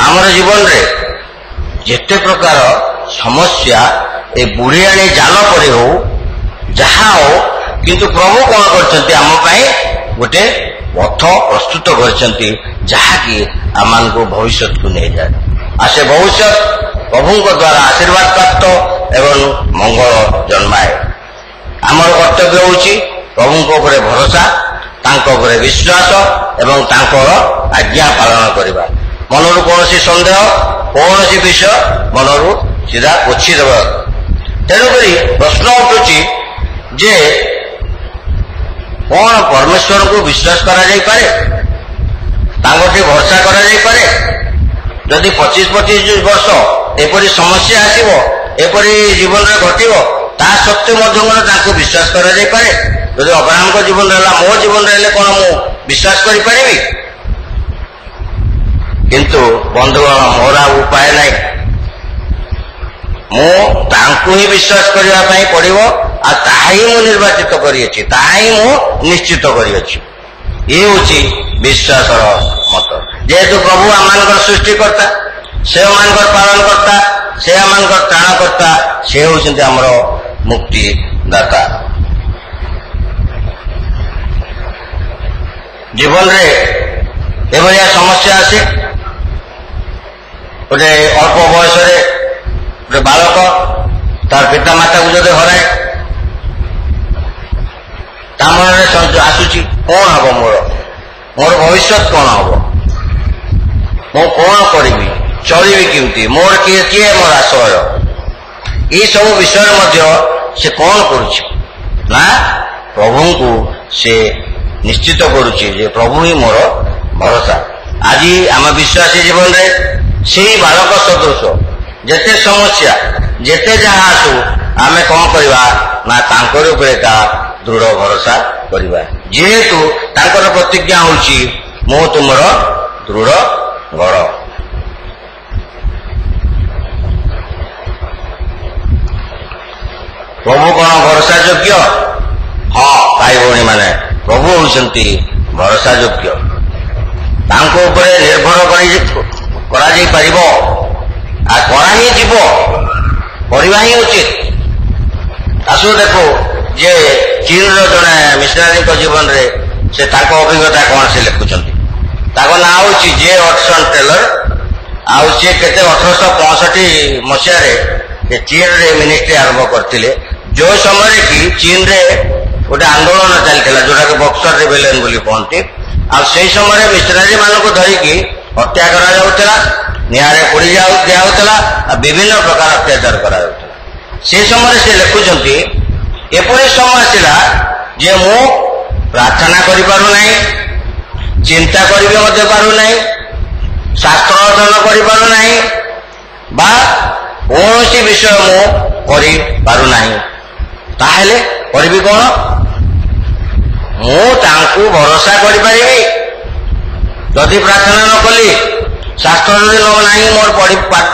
ଆମର ଜୀବନରେ ଯେତେ ପ୍ରକାର ସମସ୍ୟା ଏ ବୁଢ଼ିଆଣୀ ଜାଲ ପରି ହଉ, ଯାହା ହଉ, କିନ୍ତୁ ପ୍ରଭୁ କଣ କରିଛନ୍ତି? ଆମ ପାଇଁ ଗୋଟେ ପଥ ପ୍ରସ୍ତୁତ କରିଛନ୍ତି, ଯାହାକି ଆମମାନଙ୍କୁ ଭବିଷ୍ୟତକୁ ନେଇଯାଏ। ଆଉ ସେ ଭବିଷ୍ୟତ ପ୍ରଭୁଙ୍କ ଦ୍ୱାରା ଆଶୀର୍ବାଦ ପ୍ରାପ୍ତ ଏବଂ ମଙ୍ଗଳ ଜନ୍ମାଏ। ଆମର କର୍ତ୍ତବ୍ୟ ହେଉଛି ପ୍ରଭୁଙ୍କ ଉପରେ ଭରସା, ତାଙ୍କ ଉପରେ ବିଶ୍ୱାସ ଏବଂ ତାଙ୍କର ଆଜ୍ଞା ପାଳନ କରିବା। ମନରୁ କୌଣସି ସନ୍ଦେହ, କୌଣସି ବିଷୟ ମନରୁ ସିଧା ପୋଛିଦେବା। ତେଣୁକରି ପ୍ରଶ୍ନ ଉଠୁଛି ଯେ କଣ ପରମେଶ୍ୱରଙ୍କୁ ବିଶ୍ୱାସ କରାଯାଇପାରେ? ତାଙ୍କଠି ଭରସା କରାଯାଇପାରେ? ଯଦି 25 ବର୍ଷ ଏପରି ସମସ୍ୟା ଆସିବ, ଏପରି ଜୀବନରେ ଘଟିବ, ତା ସତ୍ତ୍ୱେ ମଧ୍ୟ ତାଙ୍କୁ ବିଶ୍ୱାସ କରାଯାଇପାରେ? ଯଦି ଅବ୍ରାହ୍ମଙ୍କ ଜୀବନରେ ହେଲା, ମୋ ଜୀବନରେ ହେଲେ କଣ ମୁଁ ବିଶ୍ୱାସ କରିପାରିବି? କିନ୍ତୁ ବନ୍ଧୁଗଣ, ମୋର ଆଉ ଉପାୟ ନାହିଁ। ମୁଁ ତାଙ୍କୁ ହିଁ ବିଶ୍ୱାସ କରିବା ପାଇଁ ପଡ଼ିବ, ଆଉ ତାହା ହିଁ ମୁଁ ନିର୍ବାଚିତ କରିଅଛି, ତାହା ହିଁ ମୁଁ ନିଶ୍ଚିତ କରିଅଛି। ଇଏ ହେଉଛି ବିଶ୍ୱାସର ମତ। ଯେହେତୁ ପ୍ରଭୁ ଆମମାନଙ୍କର ସୃଷ୍ଟିକର୍ତ୍ତା, ସେ ଆମମାନଙ୍କର ପାଳନକର୍ତ୍ତା, ସେ ଆମମାନଙ୍କର ତ୍ରାଣକର୍ତ୍ତା, ସେ ହେଉଛନ୍ତି ଆମର ମୁକ୍ତିଦାତା। ଜୀବନରେ ଏଭଳିଆ ସମସ୍ୟା ଆସେ। ଗୋଟେ ଅଳ୍ପ ବୟସରେ ଗୋଟେ ବାଳକ ତାର ପିତା ମାତାକୁ ଯଦି ହରାଏ, ତା ମନରେ ଆସୁଛି କଣ ହବ ମୋର ଭବିଷ୍ୟତ କଣ ହବ, ମୁଁ କଣ କରିବି, ଚଳିବି କେମିତି, ମୋର କିଏ କିଏ ମୋର ଆଶ୍ରୟ, ଏଇ ସବୁ ବିଷୟରେ ମଧ୍ୟ ସେ କଣ କରୁଛି ନା ପ୍ରଭୁଙ୍କୁ ସେ ନିଶ୍ଚିତ କରୁଛି ଯେ ପ୍ରଭୁ ହିଁ ମୋର ଭରସା। ଆଜି ଆମ ବିଶ୍ୱାସୀ ଜୀବନରେ ସେଇ ବାଳକ ସଦୃଶ ଯେତେ ସମସ୍ୟା ଯେତେ ଯାହା ଆସୁ ଆମେ କଣ କରିବା ନା ତାଙ୍କର ଉପରେ ତା ଦୃଢ଼ ଭରସା କରିବା, ଯେହେତୁ ତାଙ୍କର ପ୍ରତିଜ୍ଞା ହେଉଛି ମୁଁ ତୁମର ଦୃଢ଼ ଗଡ଼। ପ୍ରଭୁ କଣ ଭରସା ଯୋଗ୍ୟ? ହଁ ଭାଇ ଭଉଣୀ ମାନେ, ପ୍ରଭୁ ହେଉଛନ୍ତି ଭରସା ଯୋଗ୍ୟ। ତାଙ୍କ ଉପରେ ନିର୍ଭର କରାଯାଇପାରିବ, ଆଉ କରା ହିଁ ଯିବ, କରିବା ହିଁ ଉଚିତ। ଆସୁ ଦେଖୁ ଯେ ଚୀନର ଜଣେ ମିଶନାରୀଙ୍କ ଜୀବନରେ ସେ ତାଙ୍କ ଅଭିଜ୍ଞତା କଣ ସେ ଲେଖୁଛନ୍ତି। ତାଙ୍କ ନାଁ ହେଉଛି ଜେ ହଡସନ ଟେଲର, ଆଉ ସିଏ କେତେ 1865 ମସିହାରେ ଚୀନରେ ମିନିଷ୍ଟ୍ରି ଆରମ୍ଭ କରିଥିଲେ, ଯେଉଁ ସମୟରେ କି ଚୀନରେ ଗୋଟେ ଆନ୍ଦୋଳନ ଚାଲିଥିଲା ଯୋଉଟାକୁ ବକ୍ସର ରେବେଲିୟନ ବୋଲି କହନ୍ତି। ଆଉ ସେହି ସମୟରେ ମିଶନାରୀ ମାନଙ୍କୁ ଧରିକି ହତ୍ୟା କରାଯାଉଥିଲା, ନିଆଁରେ ପୋଡ଼ି ଦିଆଯାଉଥିଲା, ଆଉ ବିଭିନ୍ନ ପ୍ରକାର ଅତ୍ୟାଚାର କରାଯାଉଥିଲା। ସେ ସମୟରେ ସେ ଲେଖୁଛନ୍ତି ଏପରି ସମୟ ଆସିଲା ଯେ ମୁଁ ପ୍ରାର୍ଥନା କରିପାରୁନାହିଁ, ଚିନ୍ତା କରିବି ମଧ୍ୟ ପାରୁନାହିଁ, ଶାସ୍ତ୍ର ଅଧ୍ୟୟନ କରିପାରୁନାହିଁ, ବା କୌଣସି ବିଷୟ ମୁଁ କରିପାରୁନାହିଁ। ତାହେଲେ କରିବି କଣ? ମୁଁ ତାଙ୍କୁ ଭରସା କରିପାରିବି। ଯଦି ପ୍ରାର୍ଥନା ନ କଲି, ଶାସ୍ତ୍ର ଯଦି ନାହିଁ, ମୋର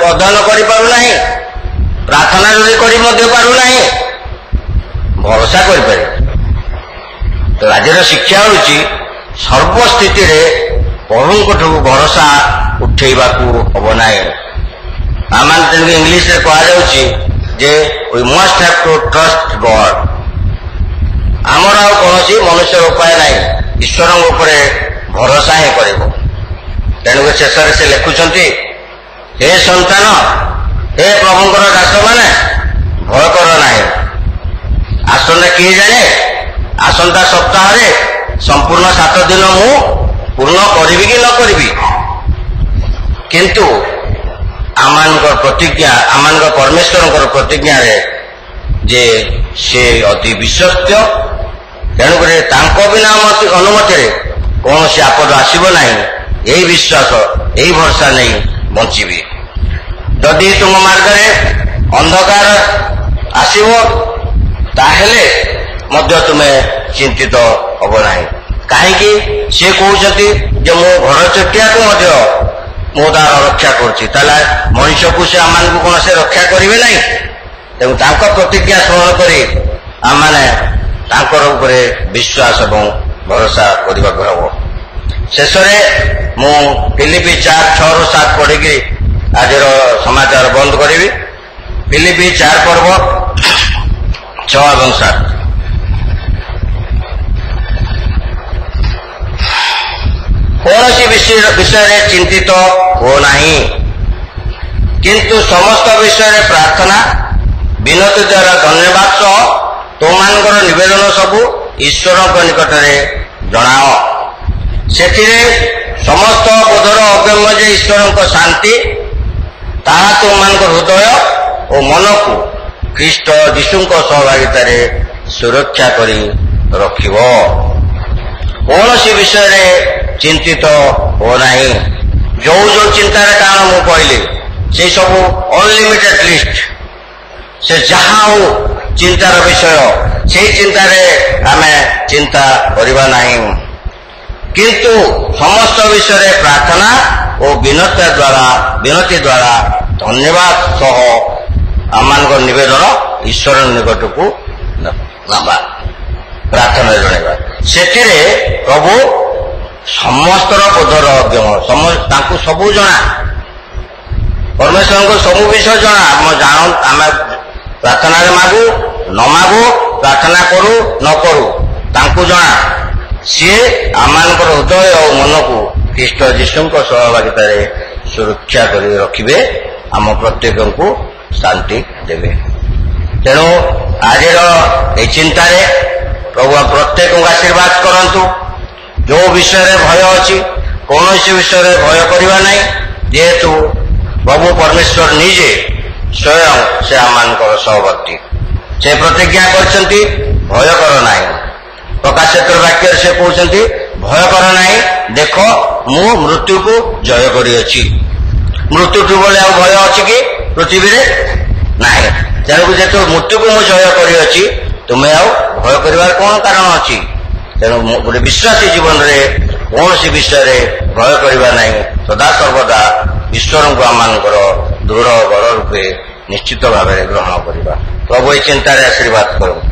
ଅଧ୍ୟୟନ କରିପାରୁନାହିଁ, ପ୍ରାର୍ଥନା ଯଦି କରି ମଧ୍ୟ ପାରୁନାହିଁ, ଭରସା କରିପାରିବି। ତ ଆଜିର ଶିକ୍ଷା ହେଉଛି ସର୍ବସ୍ଥିତିରେ ପ୍ରଭୁଙ୍କଠୁ ଭରସା ଉଠେଇବାକୁ ହବ ନାହିଁ। ଆମେ ତେଣୁ ଇଂଲିଶରେ କୁହାଯାଉଛି ଯେ we must have to trust God। ଆମର ଆଉ କୌଣସି ମନୁଷ୍ୟର ଉପାୟ ନାହିଁ, ଈଶ୍ୱରଙ୍କ ଉପରେ ଭରସା ହିଁ କରିବ। ତେଣୁକରି ଶେଷରେ ସେ ଲେଖୁଛନ୍ତି ହେ ସନ୍ତାନ, ହେ ପ୍ରଭୁଙ୍କର ଦାସମାନେ, ଭୟ କର ନାହିଁ। ଆସନ୍ତା କିଏ ଜାଣେ, ଆସନ୍ତା ସପ୍ତାହରେ ସମ୍ପୂର୍ଣ୍ଣ 7 ଦିନ ମୁଁ ପୂର୍ଣ୍ଣ କରିବି କି ନ କରିବି। କିନ୍ତୁ ଆମମାନଙ୍କର ପ୍ରତିଜ୍ଞା, ଆମମାନଙ୍କର ପରମେଶ୍ୱରଙ୍କର ପ୍ରତିଜ୍ଞାରେ ଯେ ସେ ଅତି ବିଶ୍ୱସ୍ତ, ତେଣୁକରି ତାଙ୍କ ବିନା ଅନୁମତିରେ କୌଣସି ଆପଦ ଆସିବ ନାହିଁ। ଏହି ବିଶ୍ୱାସ, ଏହି ଭରସା ନେଇ ବଞ୍ଚିବି। ଯଦି ତୁମ ମାର୍ଗରେ ଅନ୍ଧକାର ଆସିବ ତାହେଲେ ମଧ୍ୟ ତୁମେ ଚିନ୍ତିତ ହବ ନାହିଁ। କାହିଁକି? ସେ କହୁଛନ୍ତି ଯେ ମୁଁ ଘର ଚଟିଆକୁ ମଧ୍ୟ ମୁଁ ତାର ରକ୍ଷା କରୁଛି। ତାହେଲେ ମଣିଷକୁ ସେ ଆମମାନଙ୍କୁ କଣ ସେ ରକ୍ଷା କରିବେ ନାହିଁ? ତେଣୁ ତାଙ୍କ ପ୍ରତିଜ୍ଞା ସ୍ମରଣ କରି ଆମମାନେ ତାଙ୍କର ଉପରେ ବିଶ୍ୱାସ ଏବଂ ଭରସା କରିବାକୁ ହେବ। ଶେଷରେ ମୁଁ ଫିଲିପି 4:6-7 ପଢ଼ିକି ଆଜିର ସମାଚାର ବନ୍ଦ କରିବି। ଫିଲିପି 4 ପର୍ବ 6 ଏବଂ 7। କୌଣସି ବିଷୟରେ ଚିନ୍ତିତ ହୁଅ ନାହିଁ, କିନ୍ତୁ ସମସ୍ତ ବିଷୟରେ ପ୍ରାର୍ଥନା ବିନତି ଦ୍ୱାରା ଧନ୍ୟବାଦ ସହ ତୁମମାନଙ୍କର ନିବେଦନ ସବୁ ଈଶ୍ୱରଙ୍କ ନିକଟରେ ଜଣାଅ। ସେଥିରେ ସମସ୍ତ ବୋଧର ଅଗମ୍ୟ ଯେ ଈଶ୍ୱରଙ୍କ ଶାନ୍ତି ତାହା ତୁମମାନଙ୍କ ହୃଦୟ ଓ ମନକୁ ଖ୍ରୀଷ୍ଟ ଯୀଶୁଙ୍କ ସହଭାଗିତାରେ ସୁରକ୍ଷା କରି ରଖିବ। କୌଣସି ବିଷୟରେ ଚିନ୍ତିତ ହୁଅ ନାହିଁ। ଯୋଉ ଯୋଉ ଚିନ୍ତାର କାରଣ ମୁଁ କହିଲି ସେଇ ସବୁ ଅନଲିମିଟେଡ ଲିଷ୍ଟ, ସେ ଯାହା ହଉ ଚିନ୍ତାର ବିଷୟ, ସେଇ ଚିନ୍ତାରେ ଆମେ ଚିନ୍ତା କରିବା ନାହିଁ, କିନ୍ତୁ ସମସ୍ତ ବିଷୟରେ ପ୍ରାର୍ଥନା ଓ ବିନତି ଦ୍ୱାରା ଧନ୍ୟବାଦ ସହ ଆମମାନଙ୍କ ନିବେଦନ ଈଶ୍ୱର ନିକଟକୁ ନେବା, ପ୍ରାର୍ଥନା ଜଣାଇବା। ସେଥିରେ ପ୍ରଭୁ ସମସ୍ତର ବୋଧର ଅଜ୍ଞମ, ତାଙ୍କୁ ସବୁ ଜଣା, ପରମେଶ୍ୱରଙ୍କୁ ସବୁ ବିଷୟ ଜଣା। ଆମେ ପ୍ରାର୍ଥନାରେ ମାଗୁ ନ ମାଗୁ, ପ୍ରାର୍ଥନା କରୁ ନ କରୁ, ତାଙ୍କୁ ଜଣା। ସିଏ ଆମମାନଙ୍କର ହୃଦୟ ଓ ମନକୁ ଖ୍ରୀଷ୍ଟ ଯୀଶୁଙ୍କ ସହଭାଗିତାରେ ସୁରକ୍ଷା କରି ରଖିବେ, ଆମ ପ୍ରତ୍ୟେକଙ୍କୁ ଶାନ୍ତି ଦେବେ। ତେଣୁ ଆଜିର ଏହି ଚିନ୍ତାରେ ପ୍ରଭୁ ପ୍ରତ୍ୟେକଙ୍କୁ ଆଶୀର୍ବାଦ କରନ୍ତୁ। ଯେଉଁ ବିଷୟରେ ଭୟ ଅଛି, କୌଣସି ବିଷୟରେ ଭୟ କରିବା ନାହିଁ, ଯେହେତୁ ପ୍ରଭୁ ପରମେଶ୍ୱର ନିଜେ ସ୍ୱୟଂ ସେ ଆମମାନଙ୍କର ସହବର୍ତ୍ତୀ। ସେ ପ୍ରତିଜ୍ଞା କରିଛନ୍ତି ଭୟ କର ନାହିଁ। ପ୍ରକାଶିତ ବାକ୍ୟରେ ସେ କହୁଛନ୍ତି ଭୟ କର ନାହିଁ, ଦେଖ ମୁଁ ମୃତ୍ୟୁକୁ ଜୟ କରିଅଛି। ମୃତ୍ୟୁଠୁ ଭଳି ଆଉ ଭୟ ଅଛି କି ପୃଥିବୀରେ? ନାହିଁ। ତେଣୁକୁ ଯେହେତୁ ମୃତ୍ୟୁକୁ ମୁଁ ଜୟ କରିଅଛି, ତୁମେ ଆଉ ଭୟ କରିବାର କଣ କାରଣ ଅଛି? ତେଣୁ ଗୋଟେ ବିଶ୍ୱାସୀ ଜୀବନରେ କୌଣସି ବିଷୟରେ ଭୟ କରିବା ନାହିଁ। ସଦାସର୍ବଦା ଈଶ୍ୱରଙ୍କୁ ଆମମାନଙ୍କର ଦୃଢ଼ ବଳ ରୂପେ ନିଶ୍ଚିତ ଭାବରେ ଗ୍ରହଣ କରିବା। ପ୍ରଭୁ ଏହି ଚିନ୍ତାରେ ଆଶୀର୍ବାଦ କରନ୍ତୁ।